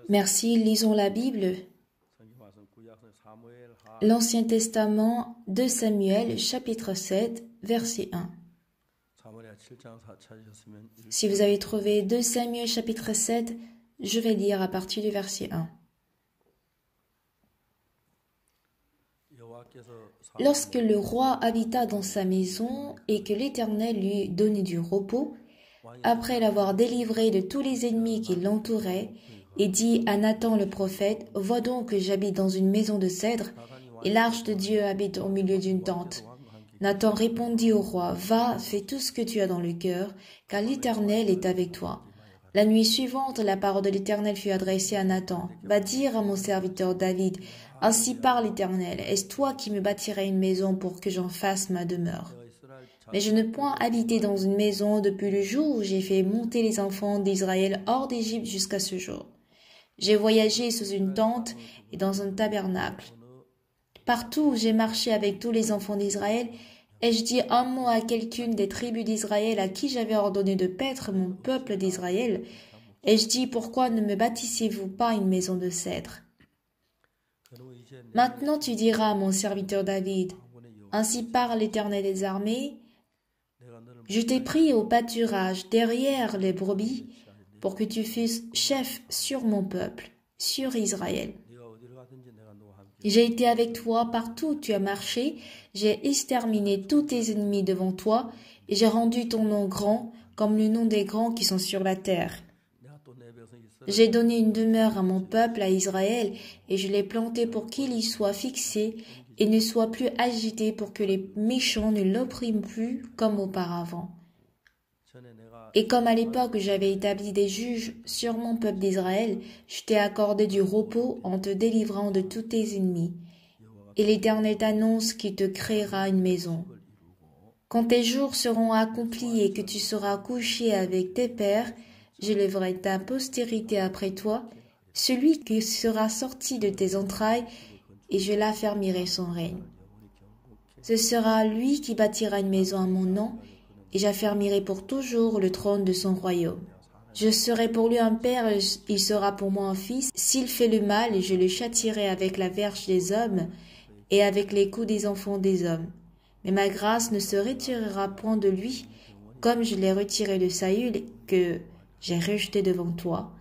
Merci, lisons la Bible. L'Ancien Testament, 2 Samuel, chapitre 7, verset 1. Si vous avez trouvé 2 Samuel, chapitre 7, je vais lire à partir du verset 1. Lorsque le roi habita dans sa maison et que l'Éternel lui donnait du repos, après l'avoir délivré de tous les ennemis qui l'entouraient, et dit à Nathan le prophète, « Vois donc que j'habite dans une maison de cèdre, et l'arche de Dieu habite au milieu d'une tente. » Nathan répondit au roi, « Va, fais tout ce que tu as dans le cœur, car l'Éternel est avec toi. » La nuit suivante, la parole de l'Éternel fut adressée à Nathan, « Va dire à mon serviteur David, « Ainsi parle l'Éternel, est-ce toi qui me bâtirais une maison pour que j'en fasse ma demeure ?» Mais je ne point habité dans une maison depuis le jour où j'ai fait monter les enfants d'Israël hors d'Égypte jusqu'à ce jour. J'ai voyagé sous une tente et dans un tabernacle. Partout où j'ai marché avec tous les enfants d'Israël, ai-je dit un mot à quelqu'une des tribus d'Israël à qui j'avais ordonné de paître mon peuple d'Israël? Ai-je dit, pourquoi ne me bâtissez-vous pas une maison de cèdre? Maintenant tu diras à mon serviteur David, ainsi parle l'Éternel des armées, je t'ai pris au pâturage derrière les brebis pour que tu fusses chef sur mon peuple, sur Israël. J'ai été avec toi partout où tu as marché, j'ai exterminé tous tes ennemis devant toi, et j'ai rendu ton nom grand, comme le nom des grands qui sont sur la terre. J'ai donné une demeure à mon peuple, à Israël, et je l'ai planté pour qu'il y soit fixé, et ne soit plus agité pour que les méchants ne l'oppriment plus comme auparavant. Et comme à l'époque j'avais établi des juges sur mon peuple d'Israël, je t'ai accordé du repos en te délivrant de tous tes ennemis. Et l'Éternel t'annonce qu'il te créera une maison. Quand tes jours seront accomplis et que tu seras couché avec tes pères, je lèverai ta postérité après toi, celui qui sera sorti de tes entrailles, et je l'affermirai son règne. Ce sera lui qui bâtira une maison à mon nom, et j'affermirai pour toujours le trône de son royaume. Je serai pour lui un père, et il sera pour moi un fils. S'il fait le mal, je le châtierai avec la verge des hommes et avec les coups des enfants des hommes. Mais ma grâce ne se retirera point de lui, comme je l'ai retiré de Saül, que j'ai rejeté devant toi.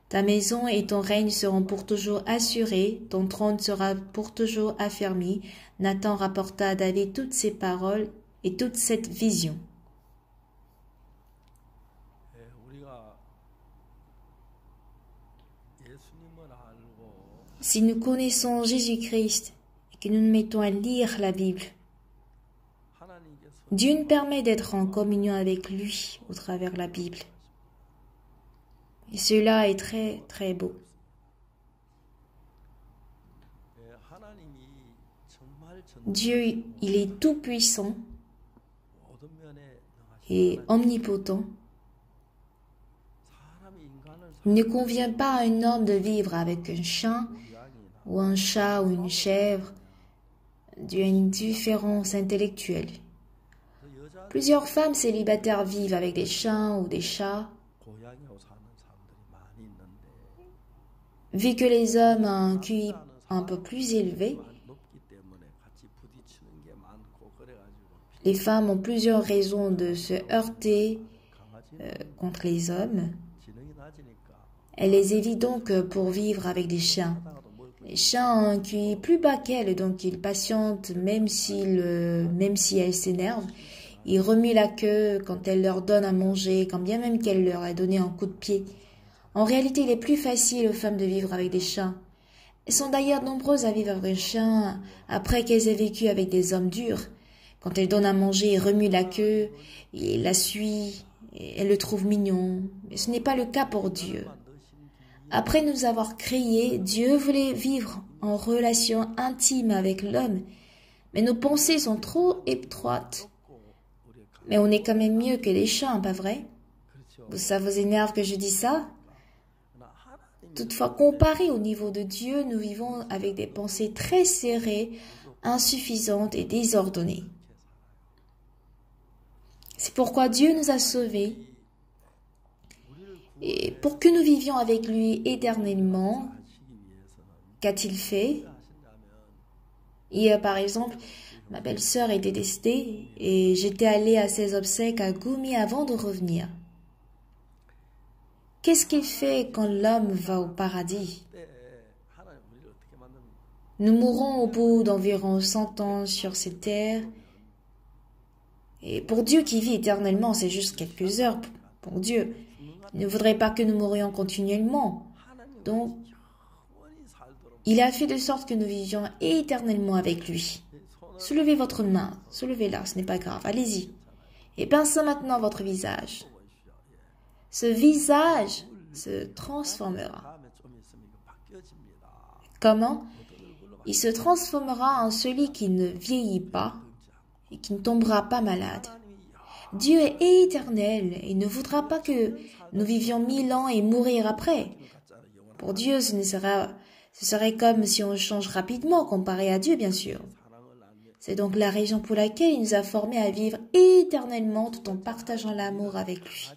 Ta maison et ton règne seront pour toujours assurés, ton trône sera pour toujours affermi. Nathan rapporta à David toutes ces paroles et toute cette vision. Si nous connaissons Jésus-Christ et que nous nous mettons à lire la Bible, Dieu nous permet d'être en communion avec lui au travers la Bible. Et cela est très, très beau. Dieu, il est tout puissant et omnipotent. Il ne convient pas à un homme de vivre avec un chien ou un chat ou une chèvre. Dieu a une différence intellectuelle. Plusieurs femmes célibataires vivent avec des chiens ou des chats. Vu que les hommes ont un QI un peu plus élevé, les femmes ont plusieurs raisons de se heurter contre les hommes. Elles les évitent donc pour vivre avec des chiens. Les chiens ont un QI plus bas qu'elles, donc ils patientent même si elles s'énervent. Ils remuent la queue quand elles leur donnent à manger, quand bien même qu'elles leur aient donné un coup de pied. En réalité, il est plus facile aux femmes de vivre avec des chiens. Elles sont d'ailleurs nombreuses à vivre avec un chien après qu'elles aient vécu avec des hommes durs. Quand elles donnent à manger, ils remuent la queue, ils la suivent, et elles le trouvent mignon. Mais ce n'est pas le cas pour Dieu. Après nous avoir créés, Dieu voulait vivre en relation intime avec l'homme, mais nos pensées sont trop étroites. Mais on est quand même mieux que les chiens, pas vrai? Ça vous énerve que je dise ça? Toutefois, comparé au niveau de Dieu, nous vivons avec des pensées très serrées, insuffisantes et désordonnées. C'est pourquoi Dieu nous a sauvés. Et pour que nous vivions avec lui éternellement, qu'a-t-il fait? Hier, par exemple, ma belle-sœur était décédée et j'étais allée à ses obsèques à Gumi avant de revenir. Qu'est-ce qu'il fait quand l'homme va au paradis? Nous mourrons au bout d'environ 100 ans sur cette terre. Et pour Dieu qui vit éternellement, c'est juste quelques heures pour Dieu. Il ne voudrait pas que nous mourions continuellement. Donc, il a fait de sorte que nous vivions éternellement avec lui. Soulevez votre main, soulevez-la, ce n'est pas grave, allez-y. Et pincez maintenant votre visage. Ce visage se transformera. Comment? Il se transformera en celui qui ne vieillit pas et qui ne tombera pas malade. Dieu est éternel et ne voudra pas que nous vivions 1000 ans et mourir après. Pour Dieu, ce serait comme si on change rapidement comparé à Dieu, bien sûr. C'est donc la raison pour laquelle il nous a formés à vivre éternellement tout en partageant l'amour avec lui.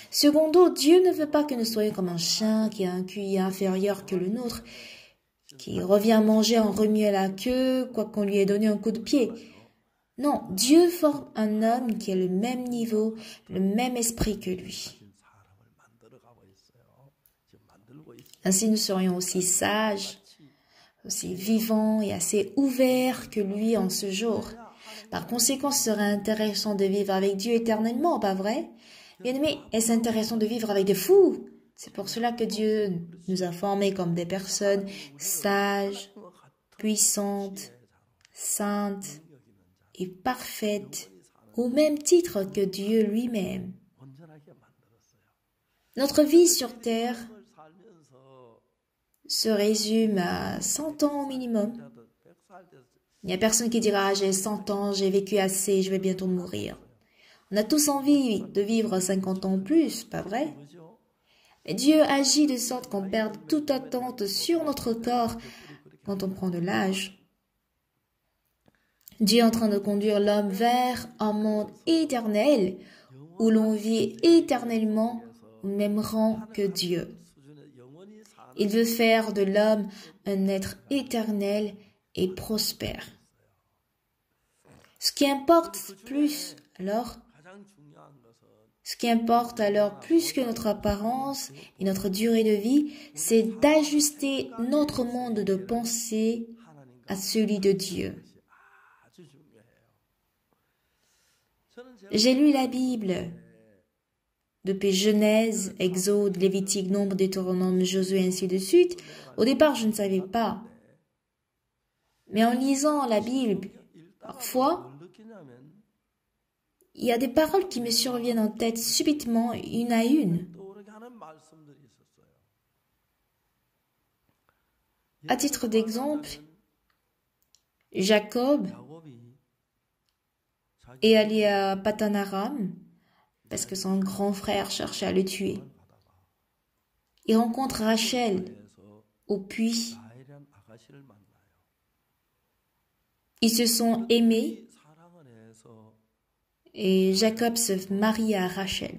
Secondo, Dieu ne veut pas que nous soyons comme un chien qui a un QI inférieur que le nôtre, qui revient manger en remuant la queue, quoi qu'on lui ait donné un coup de pied. Non, Dieu forme un homme qui a le même niveau, le même esprit que lui. Ainsi, nous serions aussi sages, aussi vivants et assez ouverts que lui en ce jour. Par conséquent, ce serait intéressant de vivre avec Dieu éternellement, pas vrai? Bien-aimés, est-ce intéressant de vivre avec des fous? C'est pour cela que Dieu nous a formés comme des personnes sages, puissantes, saintes et parfaites, au même titre que Dieu lui-même. Notre vie sur terre se résume à 100 ans au minimum. Il n'y a personne qui dira « j'ai 100 ans, j'ai vécu assez, je vais bientôt mourir ». On a tous envie de vivre 50 ans ou plus, pas vrai? Mais Dieu agit de sorte qu'on perde toute attente sur notre corps quand on prend de l'âge. Dieu est en train de conduire l'homme vers un monde éternel où l'on vit éternellement au même rang que Dieu. Il veut faire de l'homme un être éternel et prospère. Ce qui importe alors plus que notre apparence et notre durée de vie, c'est d'ajuster notre monde de pensée à celui de Dieu. J'ai lu la Bible depuis Genèse, Exode, Lévitique, Nombre, Deutéronome, Josué, ainsi de suite. Au départ, je ne savais pas. Mais en lisant la Bible, parfois, il y a des paroles qui me surviennent en tête subitement, une à une. À titre d'exemple, Jacob est allé à Padan Aram parce que son grand frère cherchait à le tuer. Il rencontre Rachel au puits. Ils se sont aimés et Jacob se marie à Rachel.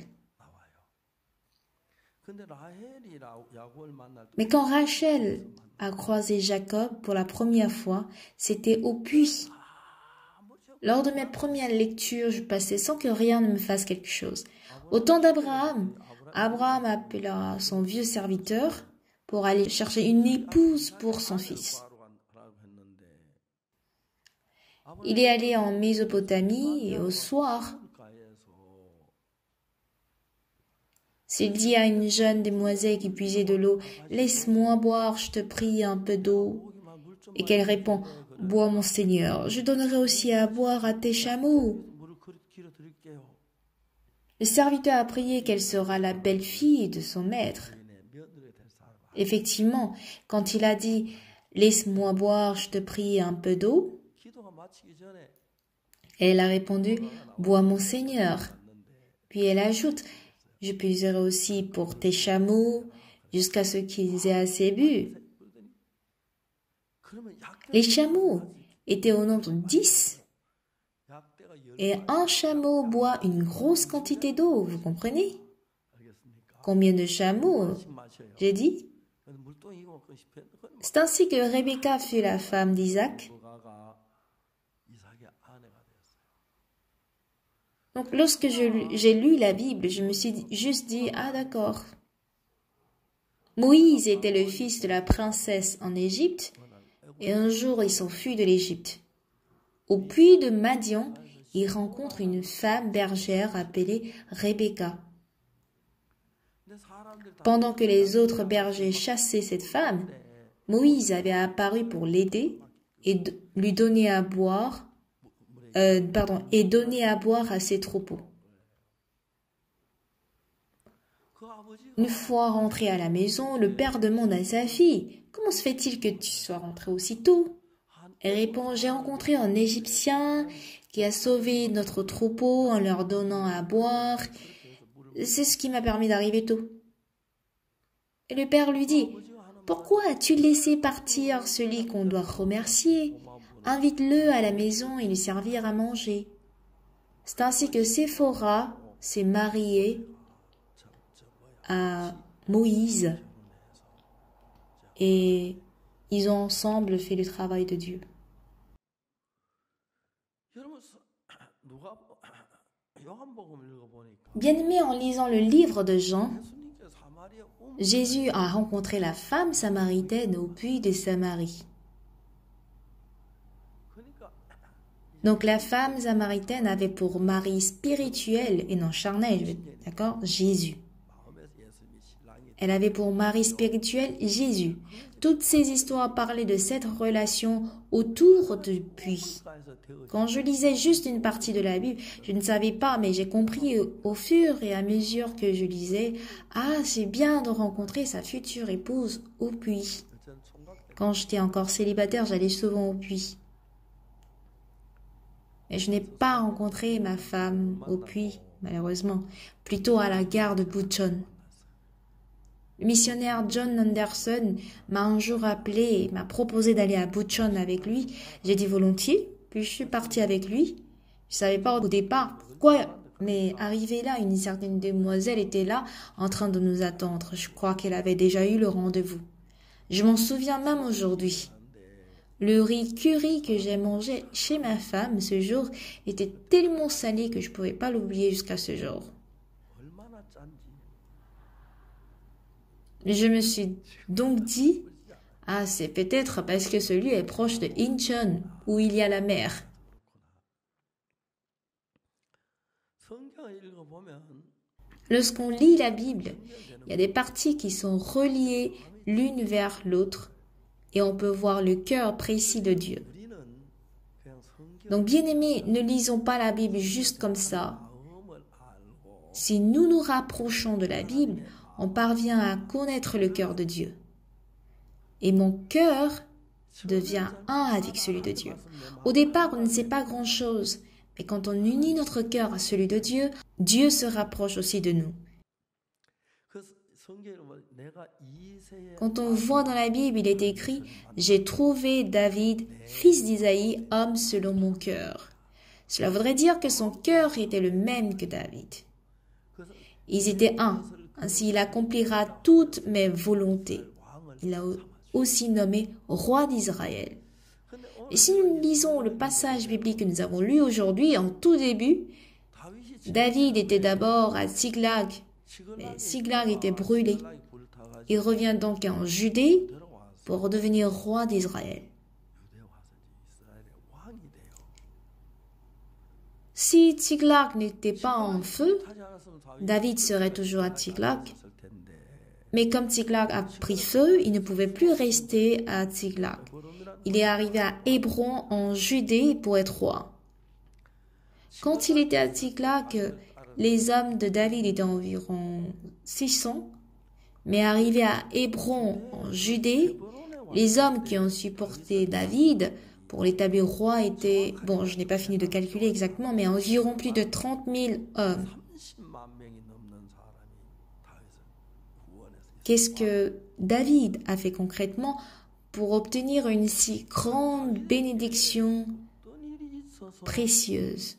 Mais quand Rachel a croisé Jacob pour la première fois, c'était au puits. Lors de mes premières lectures, je passais sans que rien ne me fasse quelque chose. Au temps d'Abraham, Abraham appela son vieux serviteur pour aller chercher une épouse pour son fils. Il est allé en Mésopotamie et au soir, s'il dit à une jeune demoiselle qui puisait de l'eau, « Laisse-moi boire, je te prie, un peu d'eau. » Et qu'elle répond, « Bois, mon Seigneur, je donnerai aussi à boire à tes chameaux. » Le serviteur a prié qu'elle sera la belle-fille de son maître. Effectivement, quand il a dit « Laisse-moi boire, je te prie, un peu d'eau », elle a répondu « Bois, mon Seigneur. » Puis elle ajoute « Je puiserai aussi pour tes chameaux jusqu'à ce qu'ils aient assez bu. » Les chameaux étaient au nombre de 10 et un chameau boit une grosse quantité d'eau, vous comprenez? Combien de chameaux? J'ai dit. C'est ainsi que Rebecca fut la femme d'Isaac. Donc, lorsque j'ai lu la Bible, je me suis juste dit, ah d'accord. Moïse était le fils de la princesse en Égypte, et un jour il s'enfuit de l'Égypte. Au puits de Madian, il rencontre une femme bergère appelée Rebecca. Pendant que les autres bergers chassaient cette femme, Moïse avait apparu pour l'aider et lui donner à boire, et donner à boire à ses troupeaux. Une fois rentré à la maison, le père demande à sa fille, « Comment se fait-il que tu sois rentrée aussi tôt ?» Elle répond, « J'ai rencontré un Égyptien qui a sauvé notre troupeau en leur donnant à boire. C'est ce qui m'a permis d'arriver tôt. » Et le père lui dit, « Pourquoi as-tu laissé partir celui qu'on doit remercier? Invite-le à la maison et lui servir à manger. » C'est ainsi que Séphora s'est mariée à Moïse et ils ont ensemble fait le travail de Dieu. Bien-aimé, en lisant le livre de Jean, Jésus a rencontré la femme samaritaine au puits de Samarie. Donc la femme samaritaine avait pour mari spirituel et non charnel, d'accord, Jésus. Elle avait pour mari spirituel Jésus. Toutes ces histoires parlaient de cette relation autour du puits. Quand je lisais juste une partie de la Bible, je ne savais pas, mais j'ai compris au fur et à mesure que je lisais, « Ah, c'est bien de rencontrer sa future épouse au puits. » Quand j'étais encore célibataire, j'allais souvent au puits. Mais je n'ai pas rencontré ma femme au puits, malheureusement, plutôt à la gare de Bucheon. Le missionnaire John Anderson m'a un jour appelé et m'a proposé d'aller à Bucheon avec lui. J'ai dit volontiers, puis je suis partie avec lui. Je savais pas au départ pourquoi, mais arrivée là, une certaine demoiselle était là en train de nous attendre. Je crois qu'elle avait déjà eu le rendez-vous. Je m'en souviens même aujourd'hui. Le riz curry que j'ai mangé chez ma femme ce jour était tellement salé que je ne pouvais pas l'oublier jusqu'à ce jour. Je me suis donc dit, ah, c'est peut-être parce que celui est proche de Incheon, où il y a la mer. Lorsqu'on lit la Bible, il y a des parties qui sont reliées l'une vers l'autre et on peut voir le cœur précis de Dieu. Donc, bien-aimés, ne lisons pas la Bible juste comme ça. Si nous nous rapprochons de la Bible, on parvient à connaître le cœur de Dieu. Et mon cœur devient un avec celui de Dieu. Au départ, on ne sait pas grand-chose, mais quand on unit notre cœur à celui de Dieu, Dieu se rapproche aussi de nous. Quand on voit dans la Bible, il est écrit « J'ai trouvé David, fils d'Isaïe, homme selon mon cœur ». Cela voudrait dire que son cœur était le même que David. Ils étaient un. Ainsi, il accomplira toutes mes volontés. Il l'a aussi nommé roi d'Israël. Et si nous lisons le passage biblique que nous avons lu aujourd'hui, en tout début, David était d'abord à Tsiglag, mais Tsiglag était brûlé. Il revient donc en Judée pour devenir roi d'Israël. Si Tsiglag n'était pas en feu, David serait toujours à Tsiglag. Mais comme Tsiglag a pris feu, il ne pouvait plus rester à Tsiglag. Il est arrivé à Hébron en Judée pour être roi. Quand il était à Tsiglag, les hommes de David étaient environ 600. Mais arrivé à Hébron en Judée, les hommes qui ont supporté David pour l'établir roi étaient, bon, je n'ai pas fini de calculer exactement, mais environ plus de 30 000 hommes. Qu'est-ce que David a fait concrètement pour obtenir une si grande bénédiction précieuse?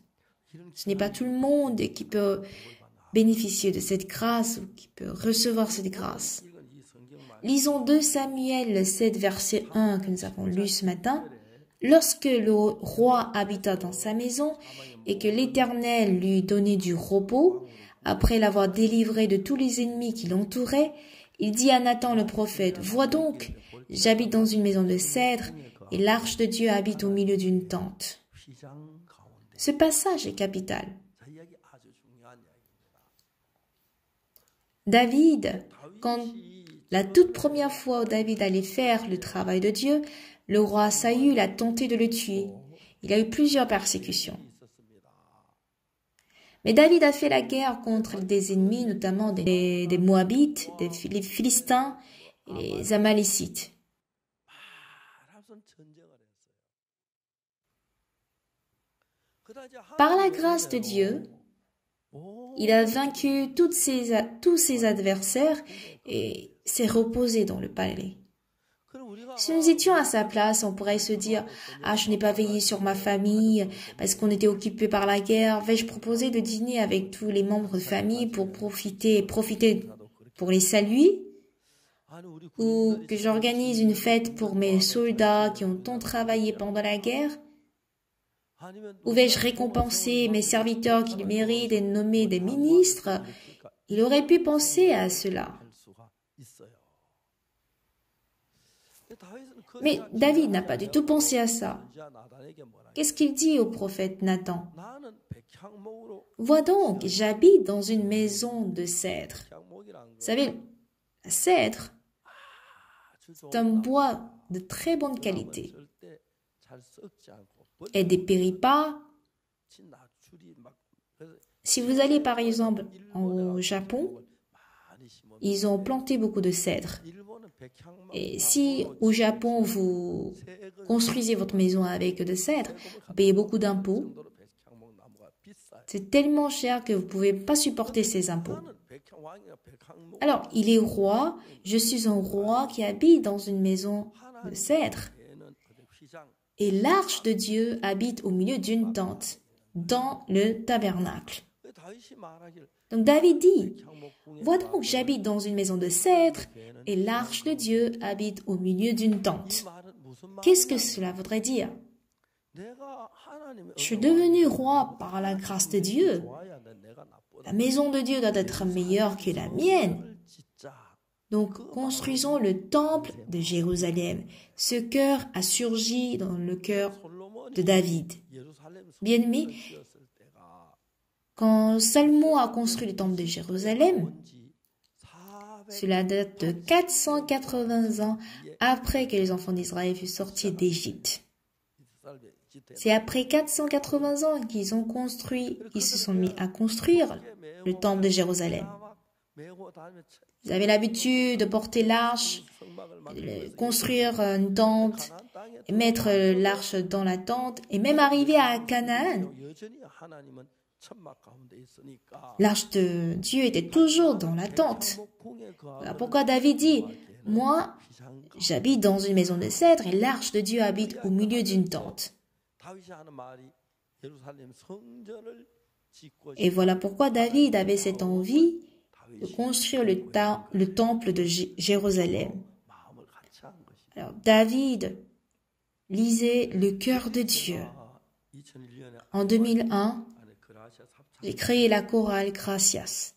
Ce n'est pas tout le monde qui peut bénéficier de cette grâce ou qui peut recevoir cette grâce. Lisons 2 Samuel 7, verset 1 que nous avons lu ce matin. Lorsque le roi habita dans sa maison et que l'Éternel lui donnait du repos, après l'avoir délivré de tous les ennemis qui l'entouraient, il dit à Nathan le prophète, « Vois donc, j'habite dans une maison de cèdre et l'arche de Dieu habite au milieu d'une tente. » Ce passage est capital. David, quand la toute première fois où David allait faire le travail de Dieu, le roi Saül a tenté de le tuer. Il a eu plusieurs persécutions. Mais David a fait la guerre contre des ennemis, notamment des Moabites, les Philistins et les Amalécites. Par la grâce de Dieu, il a vaincu tous ses adversaires et s'est reposé dans le palais. Si nous étions à sa place, on pourrait se dire « Ah, je n'ai pas veillé sur ma famille parce qu'on était occupé par la guerre. Vais-je proposer de dîner avec tous les membres de famille pour profiter pour les saluer? Ou que j'organise une fête pour mes soldats qui ont tant travaillé pendant la guerre? Ou vais-je récompenser mes serviteurs qui le méritent et nommer des ministres? » Il aurait pu penser à cela. Mais David n'a pas du tout pensé à ça. Qu'est-ce qu'il dit au prophète Nathan? « Vois donc, j'habite dans une maison de cèdre. » Vous savez, la cèdre, c'est un bois de très bonne qualité. Elle ne dépérit pas. Si vous allez par exemple au Japon, ils ont planté beaucoup de cèdres. Et si au Japon vous construisez votre maison avec de cèdres, vous payez beaucoup d'impôts. C'est tellement cher que vous ne pouvez pas supporter ces impôts. Alors, il est roi, je suis un roi qui habite dans une maison de cèdres. Et l'arche de Dieu habite au milieu d'une tente, dans le tabernacle. Donc David dit, « Vois donc, j'habite dans une maison de cèdre et l'arche de Dieu habite au milieu d'une tente. » Qu'est-ce que cela voudrait dire? Je suis devenu roi par la grâce de Dieu. La maison de Dieu doit être meilleure que la mienne. Donc, construisons le temple de Jérusalem. Ce cœur a surgi dans le cœur de David. Bien-aimé, quand Salomon a construit le temple de Jérusalem, cela date de 480 ans après que les enfants d'Israël furent sortis d'Égypte. C'est après 480 ans qu'ils se sont mis à construire le temple de Jérusalem. Ils avaient l'habitude de porter l'arche, de construire une tente, et mettre l'arche dans la tente, et même arriver à Canaan. L'arche de Dieu était toujours dans la tente. Voilà pourquoi David dit, « Moi, j'habite dans une maison de cèdre et l'arche de Dieu habite au milieu d'une tente. » Et voilà pourquoi David avait cette envie de construire le temple de Jérusalem. Alors David lisait le cœur de Dieu. En 2001, j'ai créé la chorale Gracias.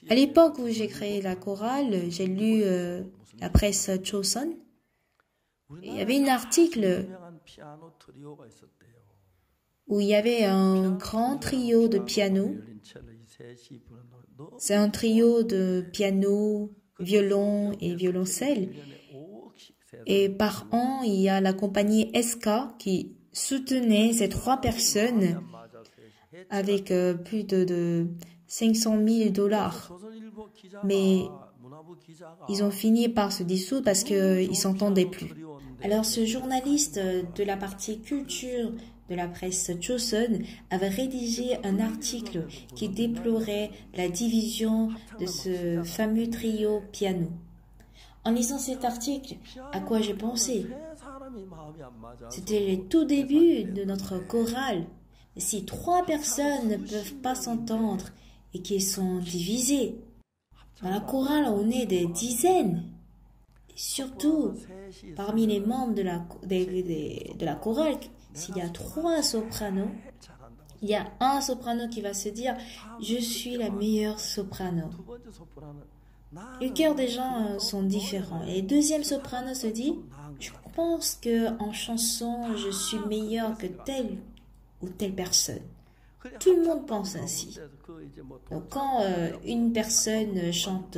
À l'époque où j'ai créé la chorale, j'ai lu la presse Chosun. Il y avait un article où il y avait un grand trio de piano. C'est un trio de piano, violon et violoncelle. Et par an, il y a la compagnie SK qui soutenait ces 3 personnes avec plus de 500 000 $. Mais ils ont fini par se dissoudre parce qu'ils ne s'entendaient plus. Alors ce journaliste de la partie culture de la presse Chosun avait rédigé un article qui déplorait la division de ce fameux trio piano. En lisant cet article, à quoi j'ai pensé? C'était le tout début de notre chorale. Si 3 personnes ne peuvent pas s'entendre et qu'ils sont divisés, dans la chorale, on est des dizaines. Et surtout, parmi les membres de la chorale, s'il y a 3 sopranos, il y a un soprano qui va se dire « Je suis la meilleure soprano ». Le cœur des gens sont différents. Et le deuxième soprano se dit « Je pense qu'en chanson, je suis meilleur que telle ou telle personne ». Tout le monde pense ainsi. Donc quand une personne chante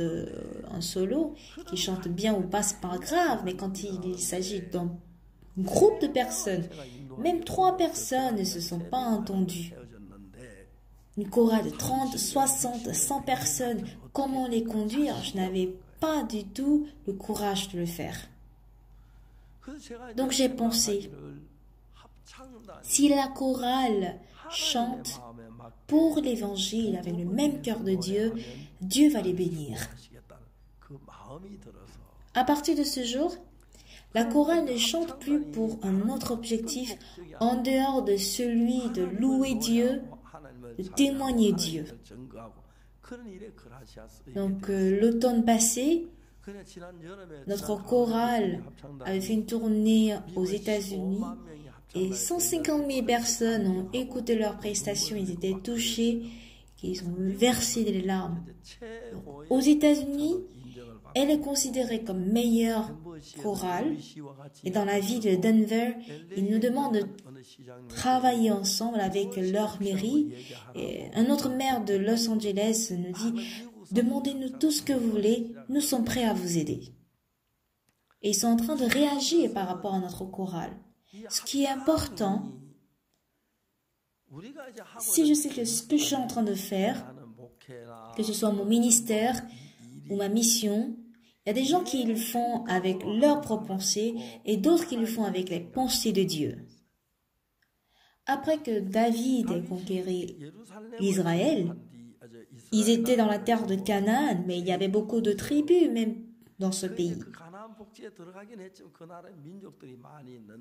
un solo, qui chante bien ou pas, c'est pas grave, mais quand il s'agit d'un groupe de personnes, même 3 personnes ne se sont pas entendues. Une chorale de 30, 60, 100 personnes, comment les conduire? Je n'avais pas du tout le courage de le faire. Donc j'ai pensé, si la chorale chante pour l'évangile avec le même cœur de Dieu, Dieu va les bénir. À partir de ce jour, la chorale ne chante plus pour un autre objectif en dehors de celui de louer Dieu, de témoigner Dieu. Donc l'automne passé, notre chorale avait fait une tournée aux États-Unis et 150 000 personnes ont écouté leurs prestations, ils étaient touchés, ils ont versé des larmes. Donc, aux États-Unis, elle est considérée comme meilleure chorale et dans la ville de Denver, ils nous demandent de travailler ensemble avec leur mairie. Et un autre maire de Los Angeles nous dit « Demandez-nous tout ce que vous voulez, nous sommes prêts à vous aider ». Et ils sont en train de réagir par rapport à notre chorale. Ce qui est important, si je sais que ce que je suis en train de faire, que ce soit mon ministère ou ma mission, il y a des gens qui le font avec leurs propres pensées et d'autres qui le font avec les pensées de Dieu. Après que David ait conquéri Israël, ils étaient dans la terre de Canaan, mais il y avait beaucoup de tribus même dans ce pays.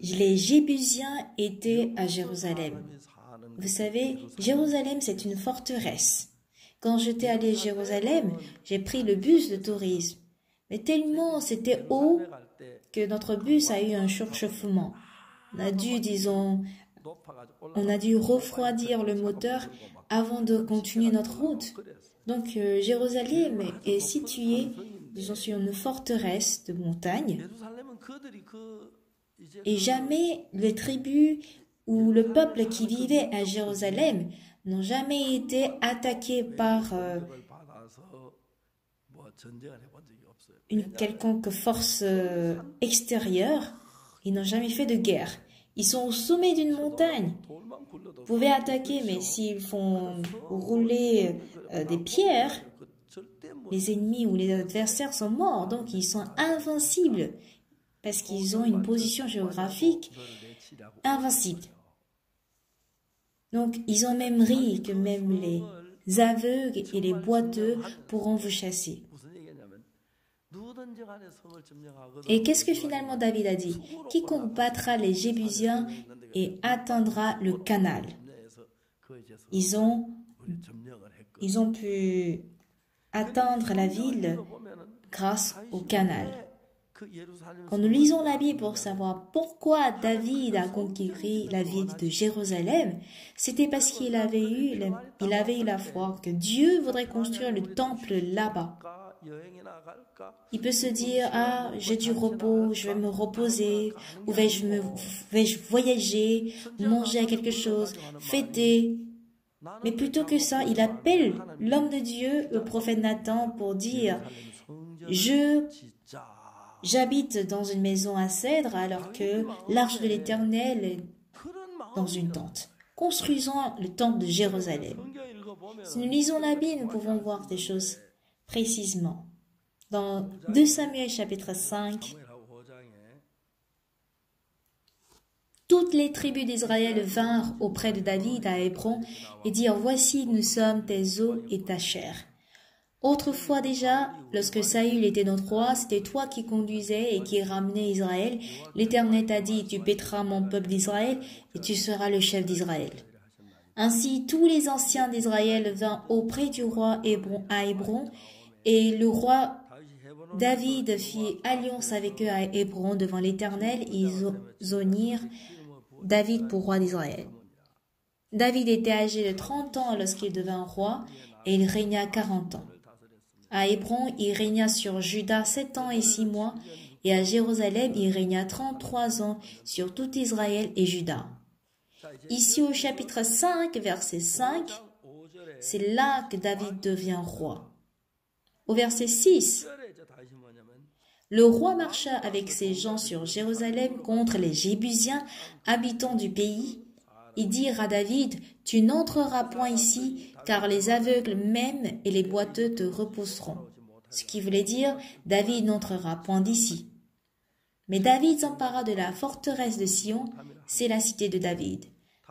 Les Jébusiens étaient à Jérusalem. Vous savez, Jérusalem, c'est une forteresse. Quand j'étais allé à Jérusalem, j'ai pris le bus de tourisme. Mais tellement c'était haut que notre bus a eu un surchauffement. On a dû refroidir le moteur avant de continuer notre route. Donc Jérusalem est située, disons, sur une forteresse de montagne. Et jamais les tribus ou le peuple qui vivait à Jérusalem n'ont jamais été attaqués par une quelconque force extérieure. Ils n'ont jamais fait de guerre. Ils sont au sommet d'une montagne. Vous pouvez attaquer, mais s'ils font rouler des pierres, les ennemis ou les adversaires sont morts. Donc ils sont invincibles parce qu'ils ont une position géographique invincible. Donc ils ont même ri que même les aveugles et les boiteux pourront vous chasser. Et qu'est-ce que finalement David a dit? Quiconque battra les Jébusiens et atteindra le canal. Ils ont pu atteindre la ville grâce au canal. Quand nous lisons la Bible pour savoir pourquoi David a conquis la ville de Jérusalem, c'était parce qu'il avait eu la foi que Dieu voudrait construire le temple là-bas. Il peut se dire, ah, j'ai du repos, je vais me reposer, ou vais-je voyager, manger quelque chose, fêter. Mais plutôt que ça, il appelle l'homme de Dieu, le prophète Nathan, pour dire, j'habite dans une maison à cèdre alors que l'arche de l'Éternel est dans une tente. Construisons le temple de Jérusalem. Si nous lisons la Bible, nous pouvons voir des choses précisément. Dans 2 Samuel chapitre 5, toutes les tribus d'Israël vinrent auprès de David à Hébron et dirent « Voici, nous sommes tes os et ta chair. » Autrefois déjà, lorsque Saül était notre roi, c'était toi qui conduisais et qui ramenais Israël. L'Éternel t'a dit « Tu paîtras mon peuple d'Israël et tu seras le chef d'Israël. » Ainsi, tous les anciens d'Israël vinrent auprès du roi à Hébron, et le roi David fit alliance avec eux à Hébron devant l'Éternel, et ils honirent David pour roi d'Israël. David était âgé de 30 ans lorsqu'il devint roi, et il régna 40 ans. À Hébron, il régna sur Juda 7 ans et 6 mois, et à Jérusalem, il régna 33 ans sur tout Israël et Juda. Ici au chapitre 5, verset 5, c'est là que David devient roi. Au verset 6, le roi marcha avec ses gens sur Jérusalem contre les Jébusiens, habitants du pays. Ils dirent à David, « Tu n'entreras point ici, car les aveugles même et les boiteux te repousseront. » Ce qui voulait dire, David n'entrera point d'ici. Mais David s'empara de la forteresse de Sion, c'est la cité de David.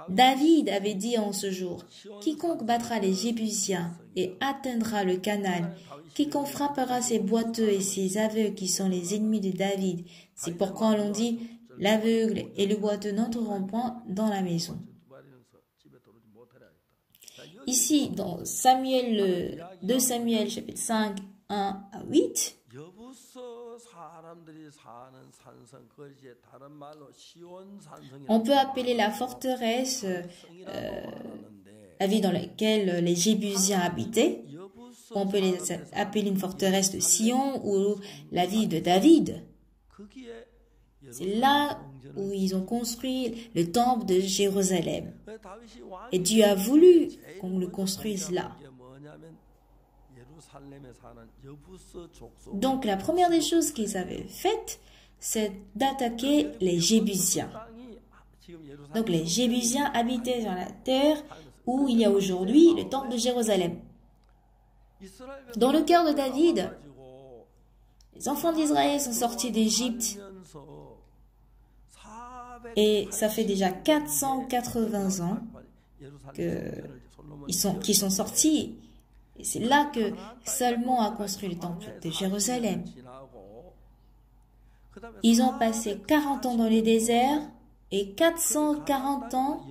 David avait dit en ce jour, « Quiconque battra les Jébusiens et atteindra le Canaan, quiconque frappera ces boiteux et ces aveugles qui sont les ennemis de David. » C'est pourquoi l'on dit, « L'aveugle et le boiteux n'entreront point dans la maison. » Ici, dans 2 Samuel, chapitre 5, 1 à 8, on peut appeler la forteresse la ville dans laquelle les Jébusiens habitaient. On peut appeler une forteresse de Sion ou la ville de David. C'est là où ils ont construit le temple de Jérusalem. Et Dieu a voulu qu'on le construise là. Donc la première des choses qu'ils avaient faites, c'est d'attaquer les Jébusiens. Donc les Jébusiens habitaient dans la terre où il y a aujourd'hui le temple de Jérusalem. Dans le cœur de David, les enfants d'Israël sont sortis d'Égypte et ça fait déjà 480 ans qu'ils sont sortis. Et c'est là que Salomon a construit le temple de Jérusalem. Ils ont passé 40 ans dans les déserts et 440 ans,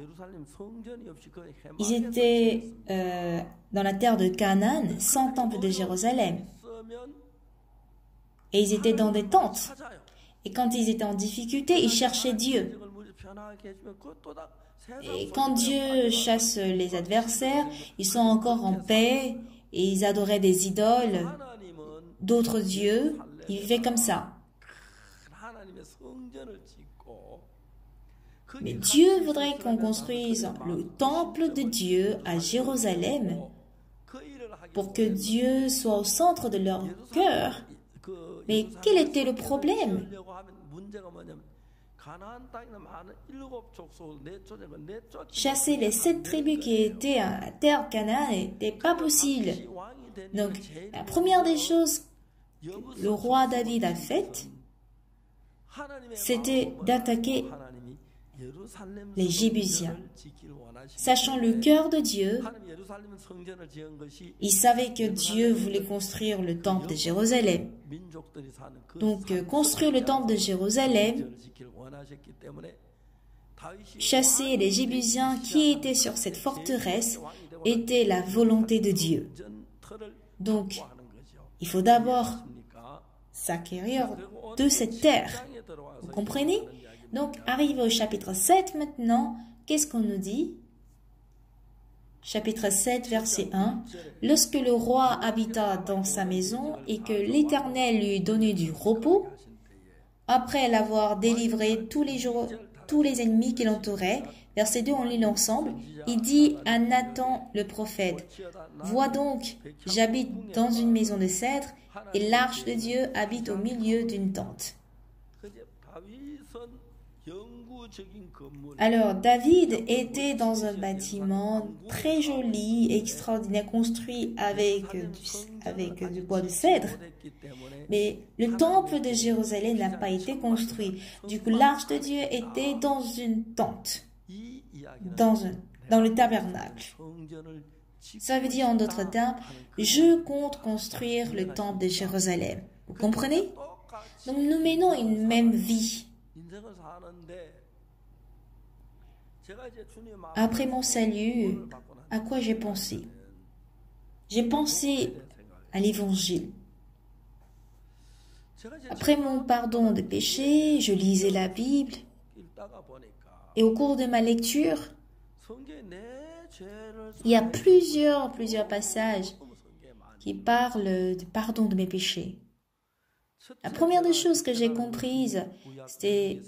ils étaient dans la terre de Canaan, sans temple de Jérusalem. Et ils étaient dans des tentes. Et quand ils étaient en difficulté, ils cherchaient Dieu. Et quand Dieu chasse les adversaires, ils sont encore en paix et ils adoraient des idoles, d'autres dieux. Ils vivaient comme ça. Mais Dieu voudrait qu'on construise le temple de Dieu à Jérusalem pour que Dieu soit au centre de leur cœur. Mais quel était le problème? Chasser les 7 tribus qui étaient à la terre Canaan n'était pas possible. Donc, la première des choses que le roi David a faites, c'était d'attaquer les Jébusiens. Sachant le cœur de Dieu, il savait que Dieu voulait construire le temple de Jérusalem. Donc, construire le temple de Jérusalem, chasser les Jébusiens qui étaient sur cette forteresse, était la volonté de Dieu. Donc, il faut d'abord s'acquérir de cette terre. Vous comprenez? Donc, arrivé au chapitre 7 maintenant, qu'est-ce qu'on nous dit? Chapitre 7, verset 1. Lorsque le roi habita dans sa maison et que l'Éternel lui eut donné du repos, après l'avoir délivré tous les ennemis qui l'entouraient, verset 2, on lit l'ensemble, il dit à Nathan le prophète, « Vois donc, j'habite dans une maison de cèdre et l'arche de Dieu habite au milieu d'une tente. » Alors, David était dans un bâtiment très joli, extraordinaire, construit avec du bois de cèdre. Mais le temple de Jérusalem n'a pas été construit. Du coup, l'arche de Dieu était dans une tente, dans le tabernacle. Ça veut dire en d'autres termes, je compte construire le temple de Jérusalem. Vous comprenez? Donc, nous menons une même vie. Après mon salut, à quoi j'ai pensé? J'ai pensé à l'Évangile. Après mon pardon de péché, je lisais la Bible et au cours de ma lecture, il y a plusieurs passages qui parlent du pardon de mes péchés. La première des choses que j'ai comprises, c'était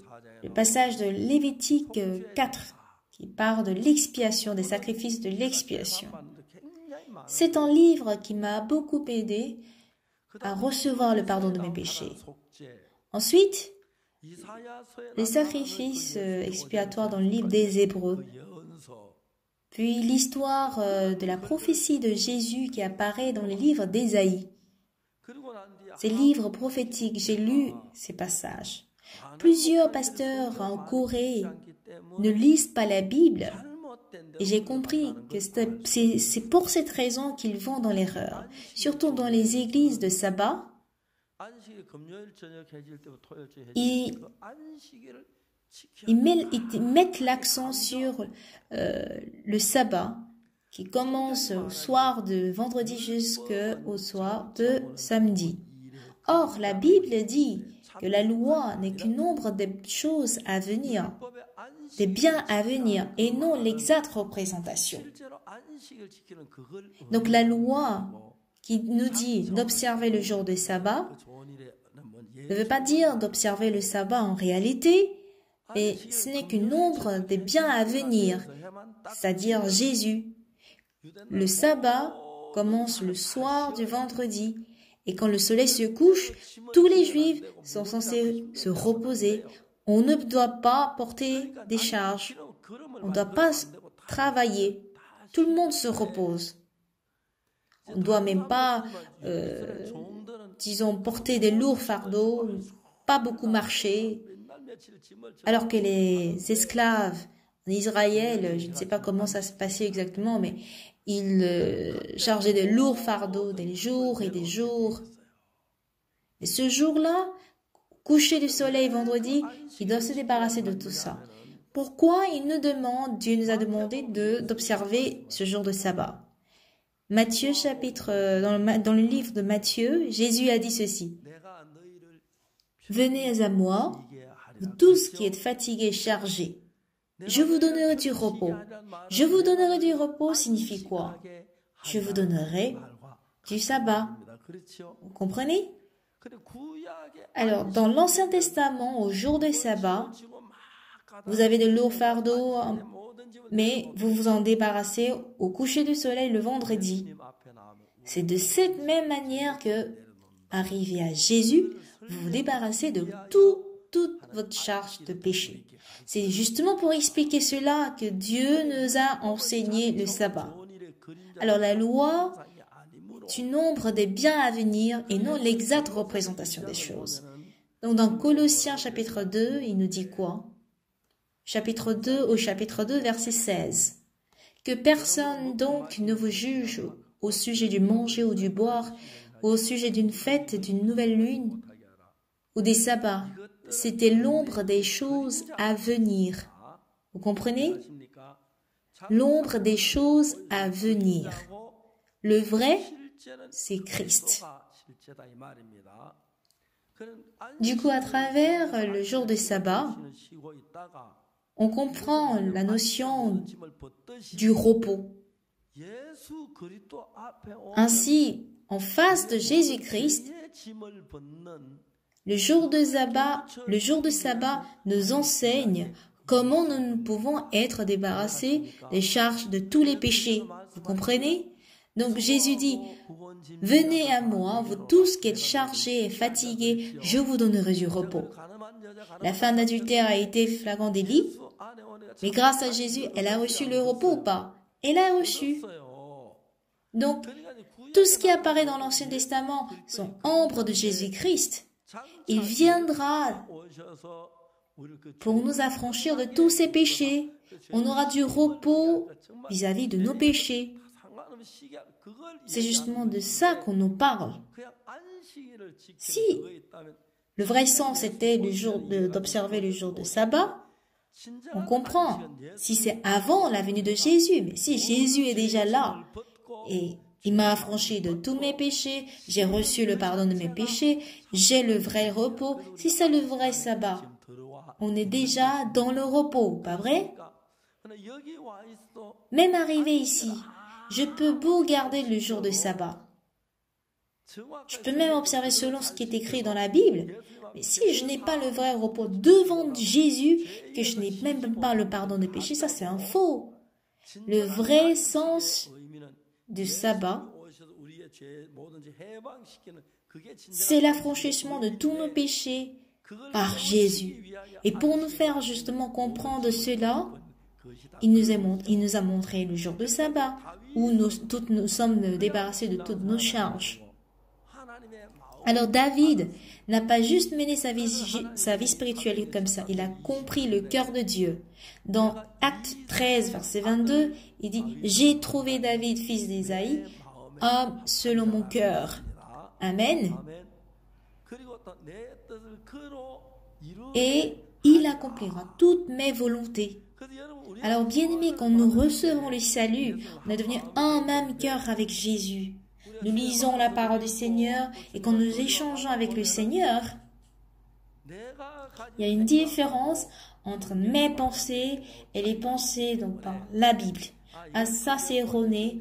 le passage de Lévitique 4 qui parle de l'expiation, des sacrifices de l'expiation. C'est un livre qui m'a beaucoup aidé à recevoir le pardon de mes péchés. Ensuite, les sacrifices expiatoires dans le livre des Hébreux. Puis l'histoire de la prophétie de Jésus qui apparaît dans le livre d'Ésaïe. Ces livres prophétiques, j'ai lu ces passages. Plusieurs pasteurs en Corée ne lisent pas la Bible. Et j'ai compris que c'est pour cette raison qu'ils vont dans l'erreur. Surtout dans les églises de sabbat, ils mettent l'accent sur le sabbat qui commence au soir de vendredi jusqu'au soir de samedi. Or, la Bible dit que la loi n'est qu'une ombre des choses à venir, des biens à venir, et non l'exacte représentation. Donc la loi qui nous dit d'observer le jour de sabbat ne veut pas dire d'observer le sabbat en réalité, mais ce n'est qu'une ombre des biens à venir, c'est-à-dire Jésus. Le sabbat commence le soir du vendredi, et quand le soleil se couche, tous les Juifs sont censés se reposer. On ne doit pas porter des charges. On ne doit pas travailler. Tout le monde se repose. On ne doit même pas, porter des lourds fardeaux, pas beaucoup marcher. Alors que les esclaves en Israël, je ne sais pas comment ça se passait exactement, mais ils chargeaient de lourds fardeaux des jours et des jours. Et ce jour-là, coucher du soleil vendredi, ils doivent se débarrasser de tout ça. Pourquoi Dieu nous a demandé d'observer ce jour de sabbat? Matthieu dans le livre de Matthieu, Jésus a dit ceci. Venez à moi, vous tous qui êtes fatigués et chargés. Je vous donnerai du repos. Je vous donnerai du repos signifie quoi? Je vous donnerai du sabbat. Vous comprenez? Alors, dans l'Ancien Testament, au jour de sabbat, vous avez de lourds fardeaux, mais vous vous en débarrassez au coucher du soleil le vendredi. C'est de cette même manière que, arrivé à Jésus, vous vous débarrassez de toute votre charge de péché. C'est justement pour expliquer cela que Dieu nous a enseigné le sabbat. Alors la loi est une ombre des biens à venir et non l'exacte représentation des choses. Donc dans Colossiens chapitre 2, il nous dit quoi? Chapitre 2, verset 16. Que personne donc ne vous juge au sujet du manger ou du boire, ou au sujet d'une fête, d'une nouvelle lune, ou des sabbats. C'était l'ombre des choses à venir. Vous comprenez? L'ombre des choses à venir. Le vrai, c'est Christ. Du coup, à travers le jour de sabbat, on comprend la notion du repos. Ainsi, en face de Jésus-Christ, le jour de sabbat nous enseigne comment nous pouvons être débarrassés des charges de tous les péchés. Vous comprenez? Donc Jésus dit, venez à moi, vous tous qui êtes chargés et fatigués, je vous donnerai du repos. La femme d'adultère a été flagrant délit, mais grâce à Jésus, elle a reçu le repos ou pas? Elle a reçu. Donc, tout ce qui apparaît dans l'Ancien Testament sont ombres de Jésus-Christ. Il viendra pour nous affranchir de tous ces péchés. On aura du repos vis-à-vis de nos péchés. C'est justement de ça qu'on nous parle. Si le vrai sens était d'observer le jour de sabbat, On comprend. Si c'est avant la venue de Jésus, mais si Jésus est déjà là et il m'a affranchi de tous mes péchés, j'ai reçu le pardon de mes péchés, j'ai le vrai repos, si c'est le vrai sabbat, on est déjà dans le repos, pas vrai? Même arrivé ici, je peux beau garder le jour de sabbat. Je peux même observer selon ce qui est écrit dans la Bible. Mais si je n'ai pas le vrai repos devant Jésus, que je n'ai même pas le pardon des péchés, ça c'est un faux. Le vrai sens du sabbat, c'est l'affranchissement de tous nos péchés par Jésus. Et pour nous faire justement comprendre cela, il nous a montré le jour de sabbat, où nous sommes débarrassés de toutes nos charges. Alors David n'a pas juste mené sa vie spirituelle comme ça, il a compris le cœur de Dieu. Dans Acte 13, verset 22, il dit « J'ai trouvé David, fils d'Isaïe, homme selon mon cœur. » Amen. Et il accomplira toutes mes volontés. Alors bien-aimés, quand nous recevons le salut, on est devenu un même cœur avec Jésus. Nous lisons la parole du Seigneur et quand nous échangeons avec le Seigneur, il y a une différence entre mes pensées et les pensées donc par la Bible. Ah, ça c'est erroné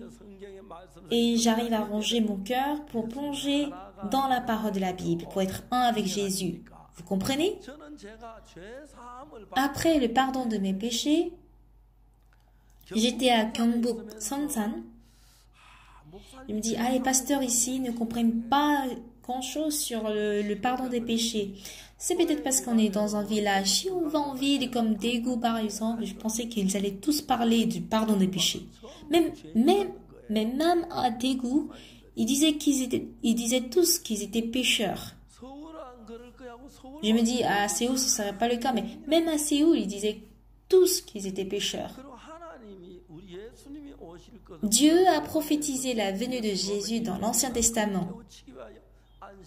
et j'arrive à ranger mon cœur pour plonger dans la parole de la Bible, pour être un avec Jésus. Vous comprenez? Après le pardon de mes péchés, j'étais à Gyeongbuk Sonsan. Il me dit, les pasteurs ici ne comprennent pas grand-chose sur le pardon des péchés. C'est peut-être parce qu'on est dans un village. Si on va en ville comme Daegu par exemple, je pensais qu'ils allaient tous parler du pardon des péchés. Même à Daegu, ils disaient tous qu'ils étaient pécheurs. Je me dis, à Séoul, ce ne serait pas le cas, mais même à Séoul, ils disaient tous qu'ils étaient pécheurs. Dieu a prophétisé la venue de Jésus dans l'Ancien Testament.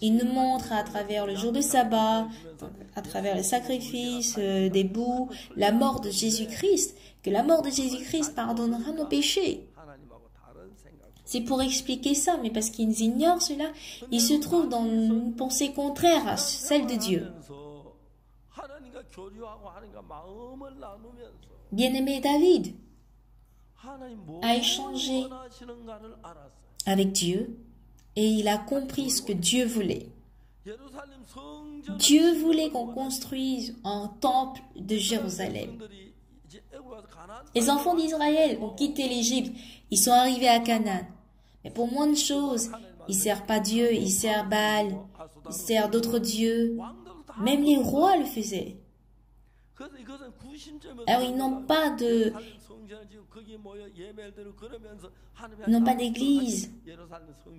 Il nous montre à travers le jour de sabbat, à travers le sacrifice des boucs, la mort de Jésus-Christ, que la mort de Jésus-Christ pardonnera nos péchés. C'est pour expliquer ça, mais parce qu'ils ignorent cela, ils se trouvent dans une pensée contraire à celle de Dieu. Bien-aimé David a échangé avec Dieu et il a compris ce que Dieu voulait. Dieu voulait qu'on construise un temple de Jérusalem. Les enfants d'Israël ont quitté l'Égypte, ils sont arrivés à Canaan. Mais pour moins de choses, ils ne servent pas Dieu, ils servent Baal, ils servent d'autres dieux. Même les rois le faisaient. Alors ils n'ont pas d'église.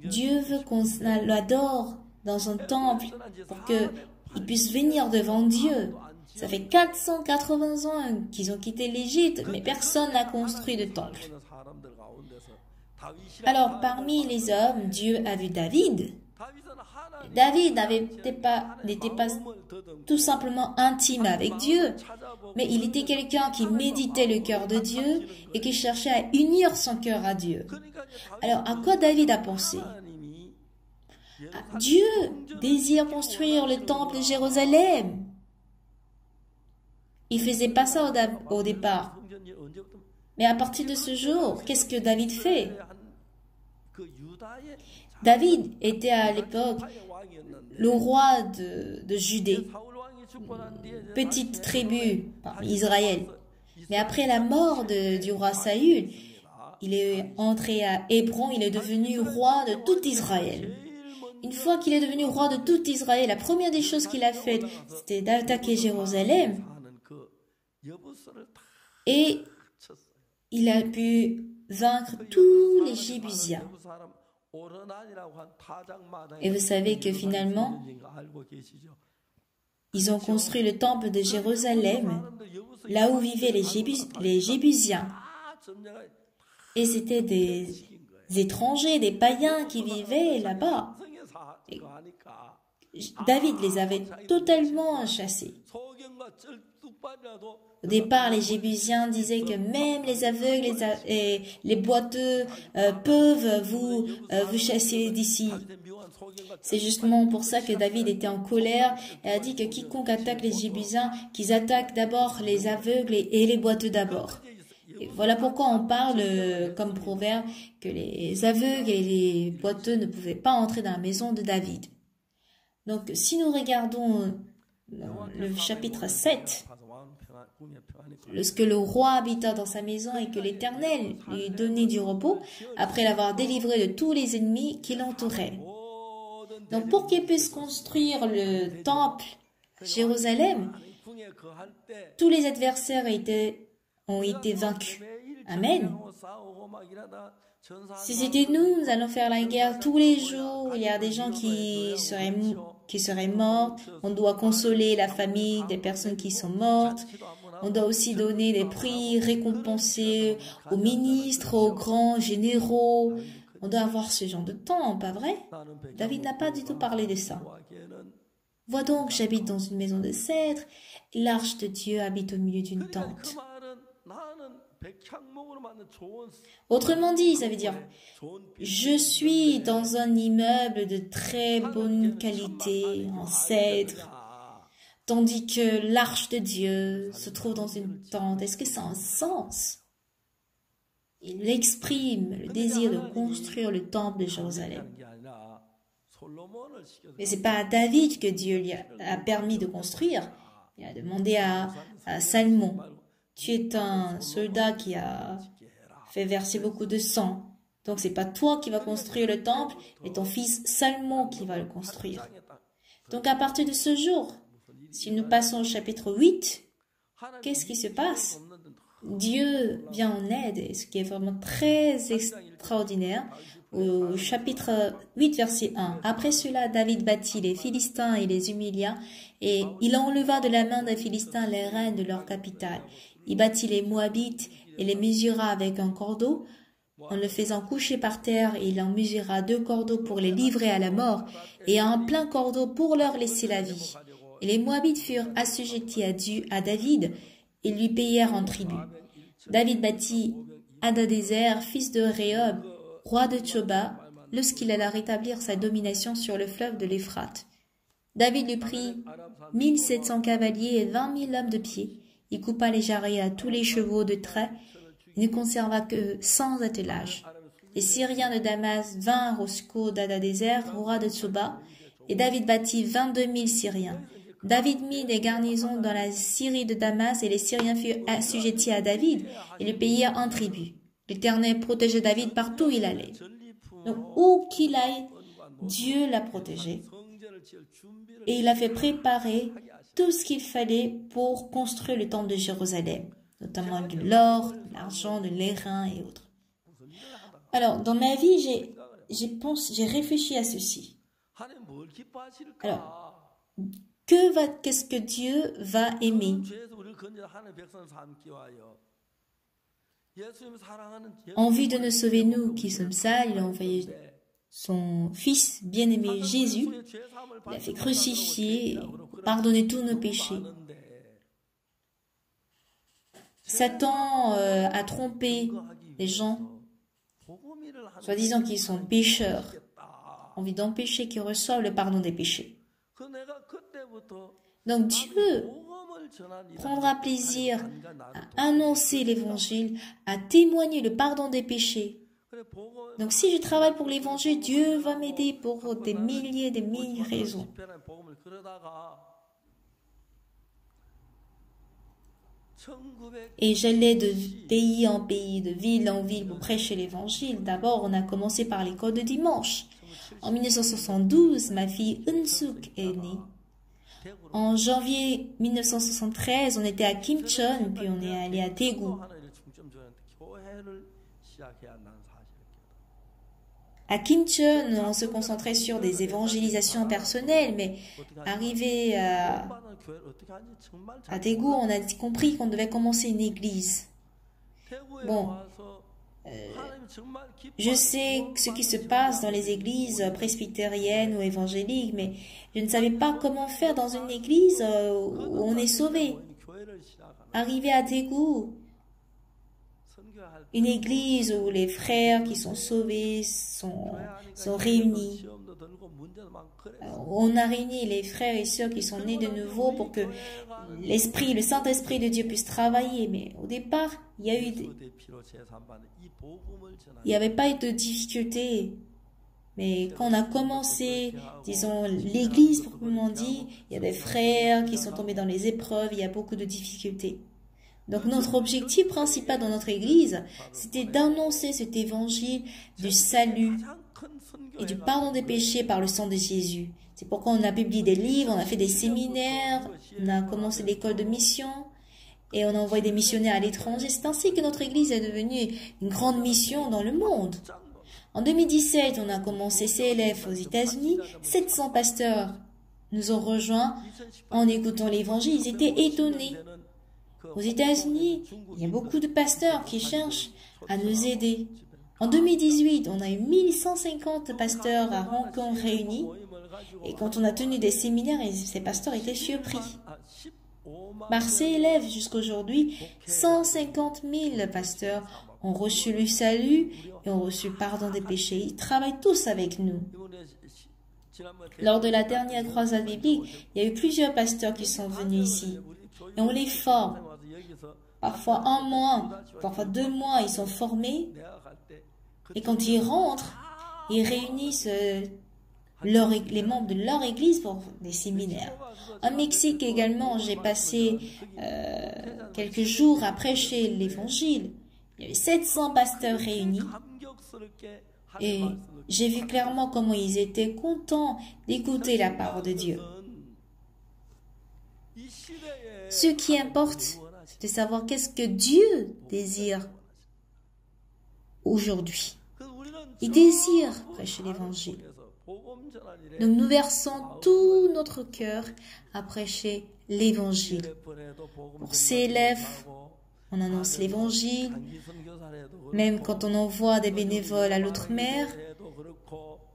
Dieu veut qu'on l'adore dans un temple pour qu'ils puissent venir devant Dieu. Ça fait 480 ans qu'ils ont quitté l'Égypte, mais personne n'a construit de temple. Alors parmi les hommes, Dieu a vu David. David n'était pas tout simplement intime avec Dieu, mais il était quelqu'un qui méditait le cœur de Dieu et qui cherchait à unir son cœur à Dieu. Alors, à quoi David a pensé? Dieu désire construire le temple de Jérusalem. Il ne faisait pas ça au départ. Mais à partir de ce jour, qu'est-ce que David fait? David était à l'époque le roi de Judée, petite tribu parmi Israël. Mais après la mort du roi Saül, il est entré à Hébron, il est devenu roi de tout Israël. Une fois qu'il est devenu roi de tout Israël, la première des choses qu'il a faites, c'était d'attaquer Jérusalem. Et il a pu vaincre tous les Jébusiens. Et vous savez que finalement, ils ont construit le temple de Jérusalem, là où vivaient les Jébusiens. Et c'était des étrangers, des païens qui vivaient là-bas. Et David les avait totalement chassés. Au départ, les Jébusiens disaient que même les aveugles et les boiteux peuvent vous chasser d'ici. C'est justement pour ça que David était en colère et a dit que quiconque attaque les Jébusiens, qu'ils attaquent d'abord les aveugles et les boiteux d'abord. Et voilà pourquoi on parle comme proverbe que les aveugles et les boiteux ne pouvaient pas entrer dans la maison de David. Donc si nous regardons le chapitre 7, lorsque le roi habita dans sa maison et que l'Éternel lui donnait du repos, après l'avoir délivré de tous les ennemis qui l'entouraient. Donc pour qu'il puisse construire le temple à Jérusalem, tous les adversaires ont été vaincus. Amen. Si c'était nous, nous allons faire la guerre tous les jours. Il y a des gens qui seraient morts. On doit consoler la famille des personnes qui sont mortes. On doit aussi donner des prix, récompenser aux ministres, aux grands généraux. On doit avoir ce genre de temps, pas vrai? David n'a pas du tout parlé de ça. Vois donc, j'habite dans une maison de cèdre. L'arche de Dieu habite au milieu d'une tente. Autrement dit, ça veut dire, je suis dans un immeuble de très bonne qualité, en cèdre, tandis que l'arche de Dieu se trouve dans une tente. Est-ce que ça a un sens? Il exprime le désir de construire le temple de Jérusalem. Mais ce n'est pas à David que Dieu lui a permis de construire. Il a demandé à Salomon. Tu es un soldat qui a fait verser beaucoup de sang. Donc ce n'est pas toi qui vas construire le temple, mais ton fils Salomon qui va le construire. Donc à partir de ce jour, si nous passons au chapitre 8, qu'est-ce qui se passe? Dieu vient en aide, et ce qui est vraiment très extraordinaire. Au chapitre 8, verset 1. Après cela, David battit les Philistins et les humilia, et il enleva de la main des Philistins les reines de leur capitale. Il battit les Moabites et les mesura avec un cordeau, en le faisant coucher par terre, et il en mesura 2 cordeaux pour les livrer à la mort, et un plein cordeau pour leur laisser la vie. Et les Moabites furent assujettis à David, et lui payèrent en tribut. David battit Hadadézer, fils de Rehob, roi de Tchoba, lorsqu'il alla rétablir sa domination sur le fleuve de l'Euphrate. David lui prit 1700 cavaliers et 20 000 hommes de pied. Il coupa les jarrets à tous les chevaux de trait. Il ne conserva que 100 attelages. Les Syriens de Damas vinrent au secours d'Hadadézer, roi de Tchoba, et David battit 22 000 Syriens. David mit des garnisons dans la Syrie de Damas, et les Syriens furent assujettis à David, et le payèrent en tribut. L'Éternel protégeait David partout où il allait. Donc, où qu'il aille, Dieu l'a protégé. Et il a fait préparer tout ce qu'il fallait pour construire le temple de Jérusalem, notamment de l'or, de l'argent, de l'airain et autres. Alors, dans ma vie, j'ai réfléchi à ceci. Alors, qu'est-ce que Dieu va aimer? En vue de nous sauver, nous qui sommes sales, il a envoyé son Fils bien-aimé Jésus. Il a fait crucifier, pardonner tous nos péchés. Satan a trompé les gens, soi-disant qu'ils sont pécheurs, en vue d'empêcher qu'ils reçoivent le pardon des péchés. Donc Dieu prendra plaisir à annoncer l'évangile, à témoigner le pardon des péchés. Donc si je travaille pour l'évangile, Dieu va m'aider pour des milliers de raisons. Et j'allais de pays en pays, de ville en ville pour prêcher l'évangile. D'abord, on a commencé par l'école de dimanche. En 1972, ma fille Eun-suk est née. En janvier 1973, on était à Kimcheon, puis on est allé à Daegu. À Kimcheon, on se concentrait sur des évangélisations personnelles, mais arrivé à Daegu, on a compris qu'on devait commencer une église. Bon, Je sais ce qui se passe dans les églises presbytériennes ou évangéliques, mais je ne savais pas comment faire dans une église où on est sauvé. Arrivé à Daegu, une église où les frères qui sont sauvés sont réunis. On a réuni les frères et sœurs qui sont nés de nouveau pour que le Saint-Esprit de Dieu puisse travailler. Mais au départ, il n'y avait pas eu de difficulté. Mais quand on a commencé, disons, l'église proprement dit, il y a des frères qui sont tombés dans les épreuves, il y a beaucoup de difficultés. Donc notre objectif principal dans notre église, c'était d'annoncer cet évangile du salut et du pardon des péchés par le sang de Jésus. C'est pourquoi on a publié des livres, on a fait des séminaires, on a commencé l'école de mission et on a envoyé des missionnaires à l'étranger. C'est ainsi que notre église est devenue une grande mission dans le monde. En 2017, on a commencé CLF aux États-Unis. 700 pasteurs nous ont rejoints en écoutant l'évangile. Ils étaient étonnés. Aux États-Unis, il y a beaucoup de pasteurs qui cherchent à nous aider. En 2018, on a eu 1150 pasteurs à Hong Kong réunis. Et quand on a tenu des séminaires, ces pasteurs étaient surpris. Par CLF, jusqu'aujourd'hui, 150 000 pasteurs ont reçu le salut et ont reçu le pardon des péchés. Ils travaillent tous avec nous. Lors de la dernière croisade biblique, il y a eu plusieurs pasteurs qui sont venus ici. Et on les forme. Parfois 1 mois, parfois 2 mois, ils sont formés. Et quand ils rentrent, ils réunissent les membres de leur église pour des séminaires. En Mexique également, j'ai passé quelques jours à prêcher l'évangile. Il y avait 700 pasteurs réunis. Et j'ai vu clairement comment ils étaient contents d'écouter la parole de Dieu. Ce qui importe, c'est de savoir qu'est-ce que Dieu désire aujourd'hui. Il désire prêcher l'évangile. Donc nous versons tout notre cœur à prêcher l'évangile. Pour CLF, on annonce l'évangile. Même quand on envoie des bénévoles à l'autre mer,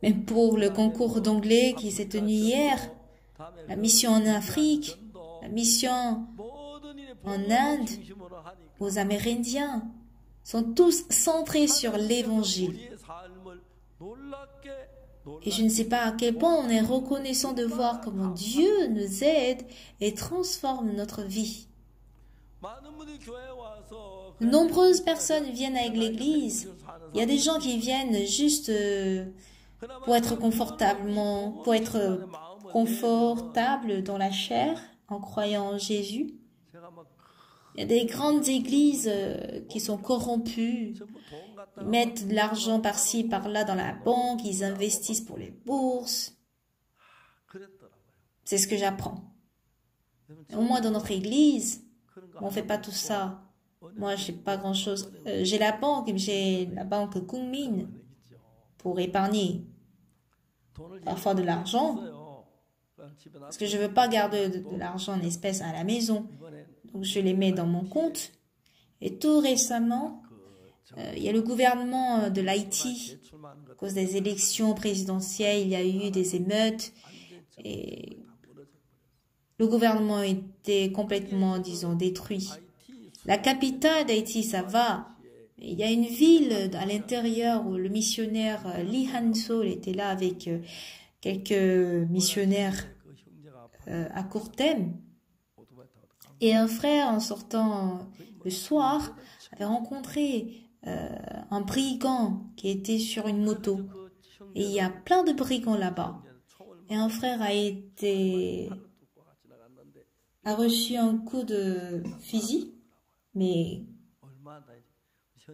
même pour le concours d'anglais qui s'est tenu hier, la mission en Afrique, la mission en Inde, aux Amérindiens, sont tous centrés sur l'évangile. Et je ne sais pas à quel point on est reconnaissant de voir comment Dieu nous aide et transforme notre vie. De nombreuses personnes viennent avec l'église. Il y a des gens qui viennent juste pour être confortable dans la chair en croyant en Jésus. Il y a des grandes églises qui sont corrompues. Ils mettent de l'argent par-ci, par-là dans la banque. Ils investissent pour les bourses. C'est ce que j'apprends. Au moins dans notre église, on ne fait pas tout ça. Moi, je n'ai pas grand-chose. J'ai la banque Kungmin pour épargner parfois de l'argent. Parce que je ne veux pas garder de l'argent en espèces à la maison. Donc, je les mets dans mon compte. Et tout récemment, il y a le gouvernement de l'Haïti. À cause des élections présidentielles, il y a eu des émeutes. Et le gouvernement était complètement, disons, détruit. La capitale d'Haïti, ça va. Il y a une ville à l'intérieur où le missionnaire Lee Han-sol était là avec quelques missionnaires à court terme. Et un frère, en sortant le soir, avait rencontré un brigand qui était sur une moto. Et il y a plein de brigands là-bas. Et un frère a reçu un coup de fusil, mais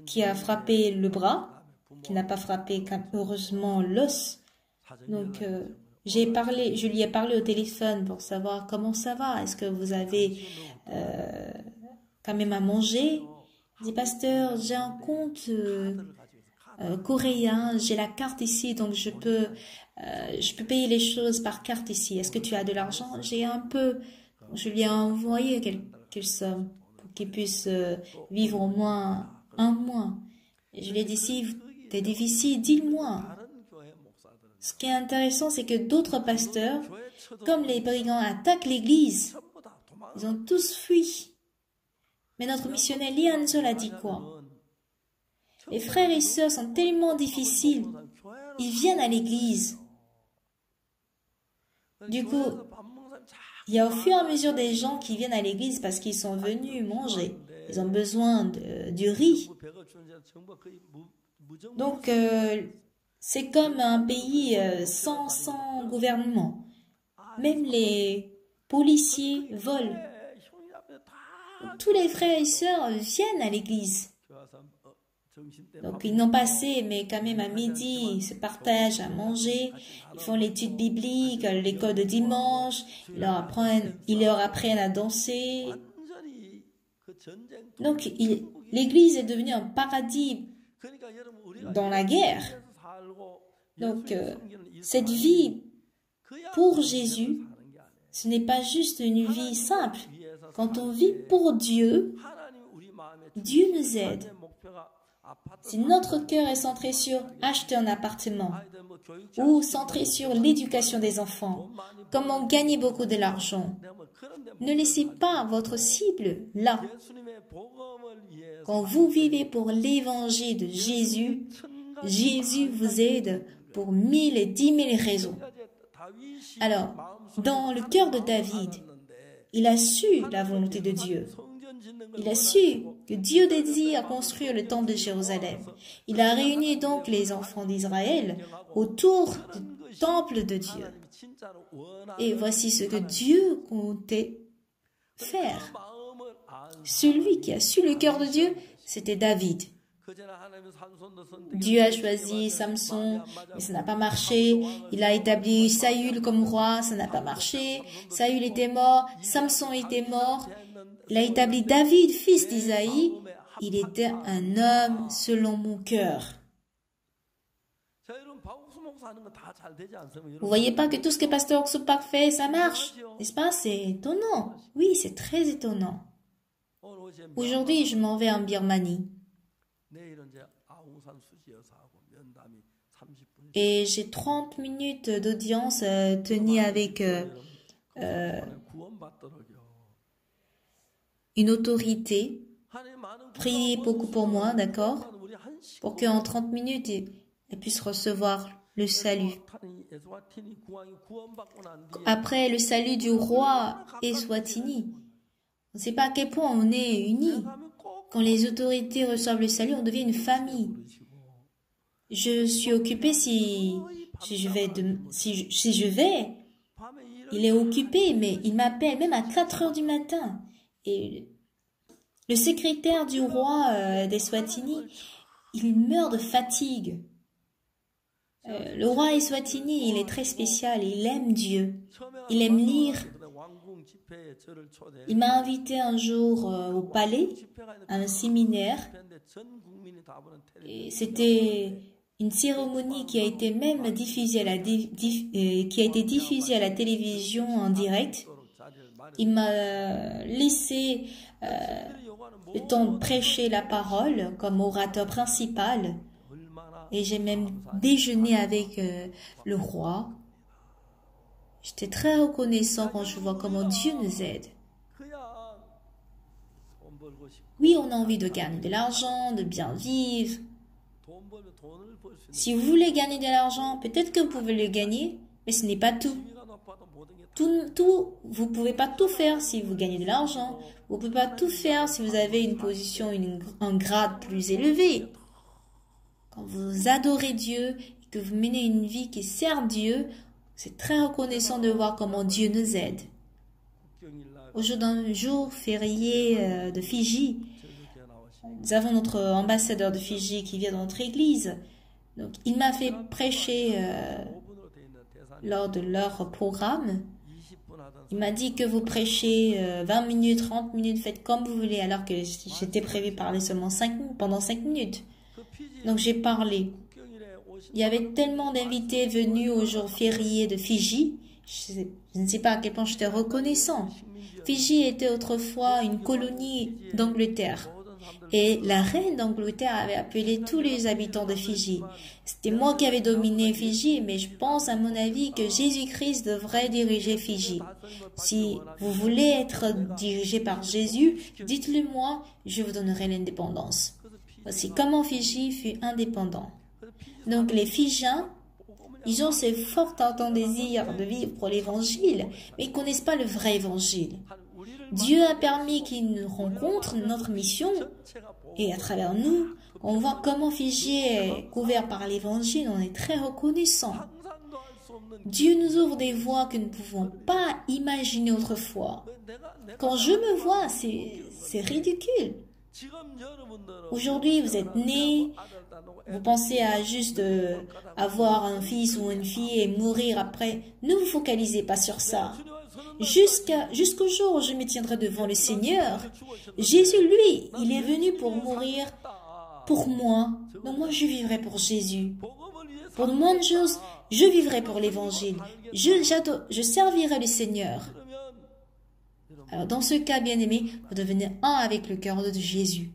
qui a frappé le bras, qui n'a pas frappé heureusement l'os. Donc, je lui ai parlé au téléphone pour savoir comment ça va. Est-ce que vous avez quand même à manger? Il dit, pasteur, j'ai un compte coréen, j'ai la carte ici, donc je peux payer les choses par carte ici. Est-ce que tu as de l'argent? J'ai un peu. Je lui ai envoyé quelques sommes pour qu'il puisse vivre au moins 1 mois. Je lui ai dit, si c'est difficile, dis-le-moi. Ce qui est intéressant, c'est que d'autres pasteurs, comme les brigands, attaquent l'église. Ils ont tous fui. Mais notre missionnaire Lee Han-sol a dit quoi? Les frères et sœurs sont tellement difficiles. Ils viennent à l'église. Du coup, il y a au fur et à mesure des gens qui viennent à l'église parce qu'ils sont venus manger. Ils ont besoin du riz. Donc, c'est comme un pays sans gouvernement. Même les policiers volent. Tous les frères et sœurs viennent à l'église. Donc, ils n'ont pas assez, mais quand même à midi, ils se partagent à manger. Ils font l'étude biblique, l'école de dimanche. Ils leur apprennent à danser. Donc, l'église est devenue un paradis dans la guerre. Donc, cette vie pour Jésus, ce n'est pas juste une vie simple. Quand on vit pour Dieu, Dieu nous aide. Si notre cœur est centré sur acheter un appartement ou centré sur l'éducation des enfants, comment gagner beaucoup de l'argent, ne laissez pas votre cible là. Quand vous vivez pour l'évangile de Jésus, Jésus vous aide pour 1000 et 10 000 raisons. Alors, dans le cœur de David, il a su la volonté de Dieu. Il a su que Dieu désire construire le temple de Jérusalem. Il a réuni donc les enfants d'Israël autour du temple de Dieu. Et voici ce que Dieu comptait faire. Celui qui a su le cœur de Dieu, c'était David. Dieu a choisi Samson, mais ça n'a pas marché. Il a établi Saül comme roi, ça n'a pas marché. Saül était mort, Samson était mort. Il a établi David, fils d'Isaïe. Il était un homme selon mon cœur. Vous voyez pas que tout ce que Pasteur Oksupak fait, ça marche, n'est-ce pas? C'est étonnant. Oui, c'est très étonnant. Aujourd'hui, je m'en vais en Birmanie. Et j'ai 30 minutes d'audience tenue avec une autorité. Priez beaucoup pour moi, d'accord? Pour qu'en 30 minutes, elle puisse recevoir le salut. Après le salut du roi Eswatini, on ne sait pas à quel point on est unis. Quand les autorités reçoivent le salut, on devient une famille. Je suis occupée si je vais. Il est occupé, mais il m'appelle même à 4 heures du matin. Et le secrétaire du roi d'Eswatini, il meurt de fatigue. Le roi Eswatini, il est très spécial, il aime Dieu, il aime lire. Il m'a invité un jour au palais, à un séminaire, et c'était une cérémonie qui a été même diffusée à la télévision en direct. Il m'a laissé le temps de prêcher la parole comme orateur principal. Et j'ai même déjeuné avec le roi. J'étais très reconnaissant quand je vois comment Dieu nous aide. Oui, on a envie de gagner de l'argent, de bien vivre. Si vous voulez gagner de l'argent, peut-être que vous pouvez le gagner, mais ce n'est pas tout. Vous ne pouvez pas tout faire si vous gagnez de l'argent. Vous ne pouvez pas tout faire si vous avez une position, un grade plus élevé. Quand vous adorez Dieu et que vous menez une vie qui sert Dieu, c'est très reconnaissant de voir comment Dieu nous aide. Aujourd'hui, un jour férié de Fidji, nous avons notre ambassadeur de Fidji qui vient dans notre église. Donc, il m'a fait prêcher lors de leur programme. Il m'a dit que vous prêchez 20 minutes, 30 minutes, faites comme vous voulez, alors que j'étais prévu parler seulement pendant 5 minutes. Donc j'ai parlé. Il y avait tellement d'invités venus au jour férié de Fidji. Je ne sais pas à quel point j'étais reconnaissant. Fidji était autrefois une colonie d'Angleterre. Et la reine d'Angleterre avait appelé tous les habitants de Fidji. C'était moi qui avais dominé Fidji, mais je pense à mon avis que Jésus-Christ devrait diriger Fidji. Si vous voulez être dirigé par Jésus, dites-le moi, je vous donnerai l'indépendance. Voici comment Fidji fut indépendant. Donc les Fidjiens, ils ont ce fort ardent désir de vivre pour l'évangile, mais ils ne connaissent pas le vrai évangile. Dieu a permis qu'ils nous rencontrent notre mission, et à travers nous, on voit comment Fidji est couvert par l'évangile, on est très reconnaissant. Dieu nous ouvre des voies que nous ne pouvons pas imaginer autrefois. Quand je me vois, c'est ridicule. Aujourd'hui, vous êtes nés, vous pensez à juste avoir un fils ou une fille et mourir après. Ne vous focalisez pas sur ça. Jusqu'au jour où je me tiendrai devant le Seigneur, Jésus, lui, il est venu pour mourir pour moi. Donc moi, je vivrai pour Jésus. Pour de moins de choses, je vivrai pour l'Évangile. Je servirai le Seigneur. Alors dans ce cas, bien-aimé, vous devenez un avec le cœur de Jésus.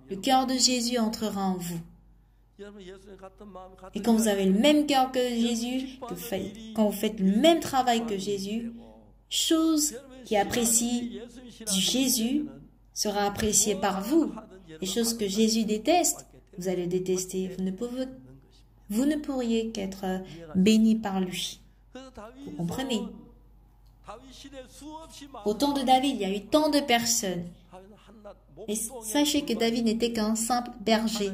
Le cœur de Jésus entrera en vous. Et quand vous avez le même cœur que Jésus, quand vous faites le même travail que Jésus, chose qui apprécie du Jésus sera appréciée par vous. Les choses que Jésus déteste, vous allez détester. Vous ne pourriez qu'être béni par lui. Vous comprenez? Au temps de David, il y a eu tant de personnes. Et sachez que David n'était qu'un simple berger.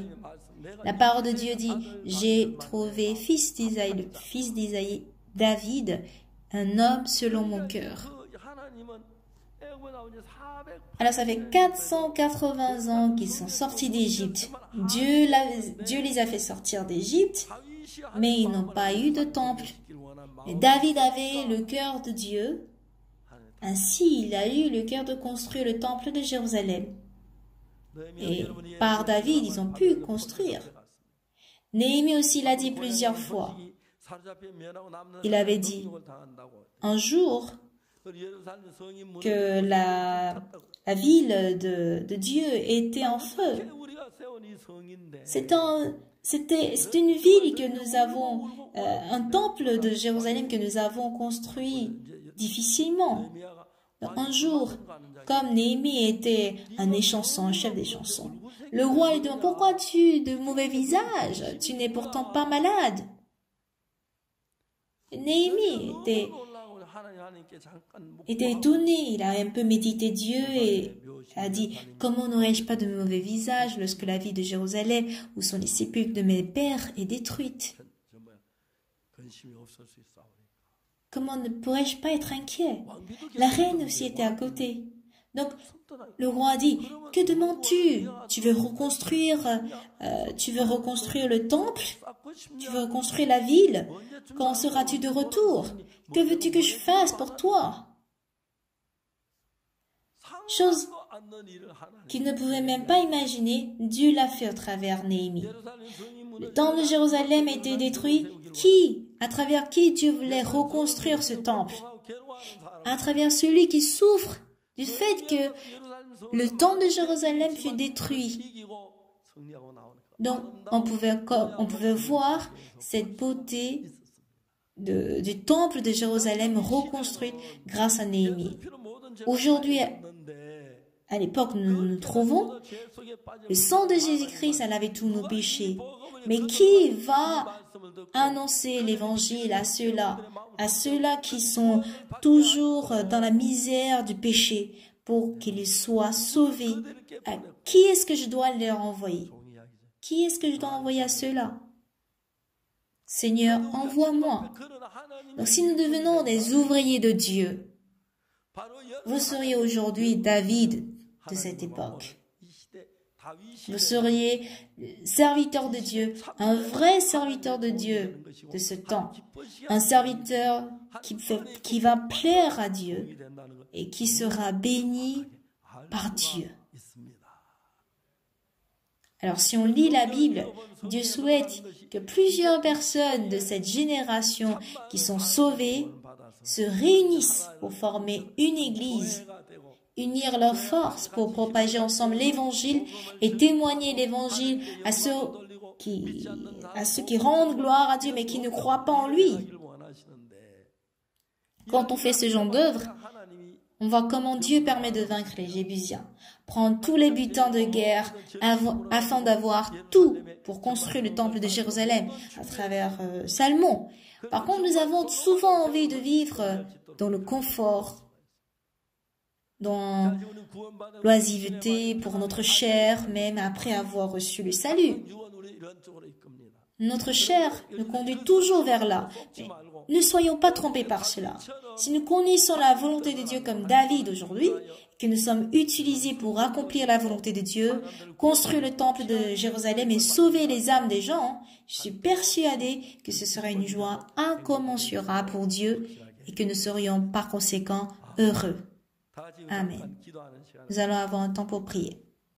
La parole de Dieu dit, j'ai trouvé le fils d'Isaïe, David, un homme selon mon cœur. Alors ça fait 480 ans qu'ils sont sortis d'Égypte. Dieu les a fait sortir d'Égypte, mais ils n'ont pas eu de temple. Et David avait le cœur de Dieu. Ainsi, il a eu le cœur de construire le temple de Jérusalem. Et par David, ils ont pu construire. Néhémie aussi l'a dit plusieurs fois. Il avait dit un jour que la ville de Dieu était en feu. C'est une ville que nous avons, un temple de Jérusalem que nous avons construit difficilement. Un jour, comme Néhémie était un échanson, un chef des chansons, le roi lui dit « Pourquoi as-tu de mauvais visage? Tu n'es pourtant pas malade. » Néhémie était étonné, il a un peu médité Dieu et a dit « Comment n'aurais-je pas de mauvais visage lorsque la ville de Jérusalem, où sont les sépulcres de mes pères, est détruite? Comment ne pourrais-je pas être inquiet ?» La reine aussi était à côté. Donc, le roi a dit « Que demandes-tu? Tu veux reconstruire le temple? Tu veux reconstruire la ville? Quand seras-tu de retour? Que veux-tu que je fasse pour toi? » Chose qu'il ne pouvait même pas imaginer, Dieu l'a fait au travers Néhémie. Le temple de Jérusalem a été détruit. À travers qui Dieu voulait reconstruire ce temple? À travers celui qui souffre du fait que le temple de Jérusalem fut détruit. Donc, on pouvait voir cette beauté du temple de Jérusalem reconstruit grâce à Néhémie. Aujourd'hui, à l'époque où nous nous trouvons, le sang de Jésus-Christ a lavé tous nos péchés. Mais qui va annoncer l'évangile à ceux-là qui sont toujours dans la misère du péché pour qu'ils soient sauvés? À qui est-ce que je dois leur envoyer? Qui est-ce que je dois envoyer à ceux-là? Seigneur, envoie-moi. Donc si nous devenons des ouvriers de Dieu, vous seriez aujourd'hui David de cette époque. Vous seriez serviteur de Dieu, un vrai serviteur de Dieu de ce temps, un serviteur qui va plaire à Dieu et qui sera béni par Dieu. Alors si on lit la Bible, Dieu souhaite que plusieurs personnes de cette génération qui sont sauvées se réunissent pour former une église, unir leurs forces pour propager ensemble l'évangile et témoigner l'évangile à ceux qui rendent gloire à Dieu mais qui ne croient pas en lui. Quand on fait ce genre d'œuvre, on voit comment Dieu permet de vaincre les Jébusiens, prendre tous les butins de guerre afin d'avoir tout pour construire le temple de Jérusalem à travers Salmon. Par contre, nous avons souvent envie de vivre dans le confort, dans l'oisiveté pour notre chair, même après avoir reçu le salut. Notre chair nous conduit toujours vers là. Mais ne soyons pas trompés par cela. Si nous connaissons la volonté de Dieu comme David aujourd'hui, que nous sommes utilisés pour accomplir la volonté de Dieu, construire le temple de Jérusalem et sauver les âmes des gens, je suis persuadée que ce sera une joie incommensurable pour Dieu et que nous serions par conséquent heureux. Amen. Nous allons avoir un temps pour prier.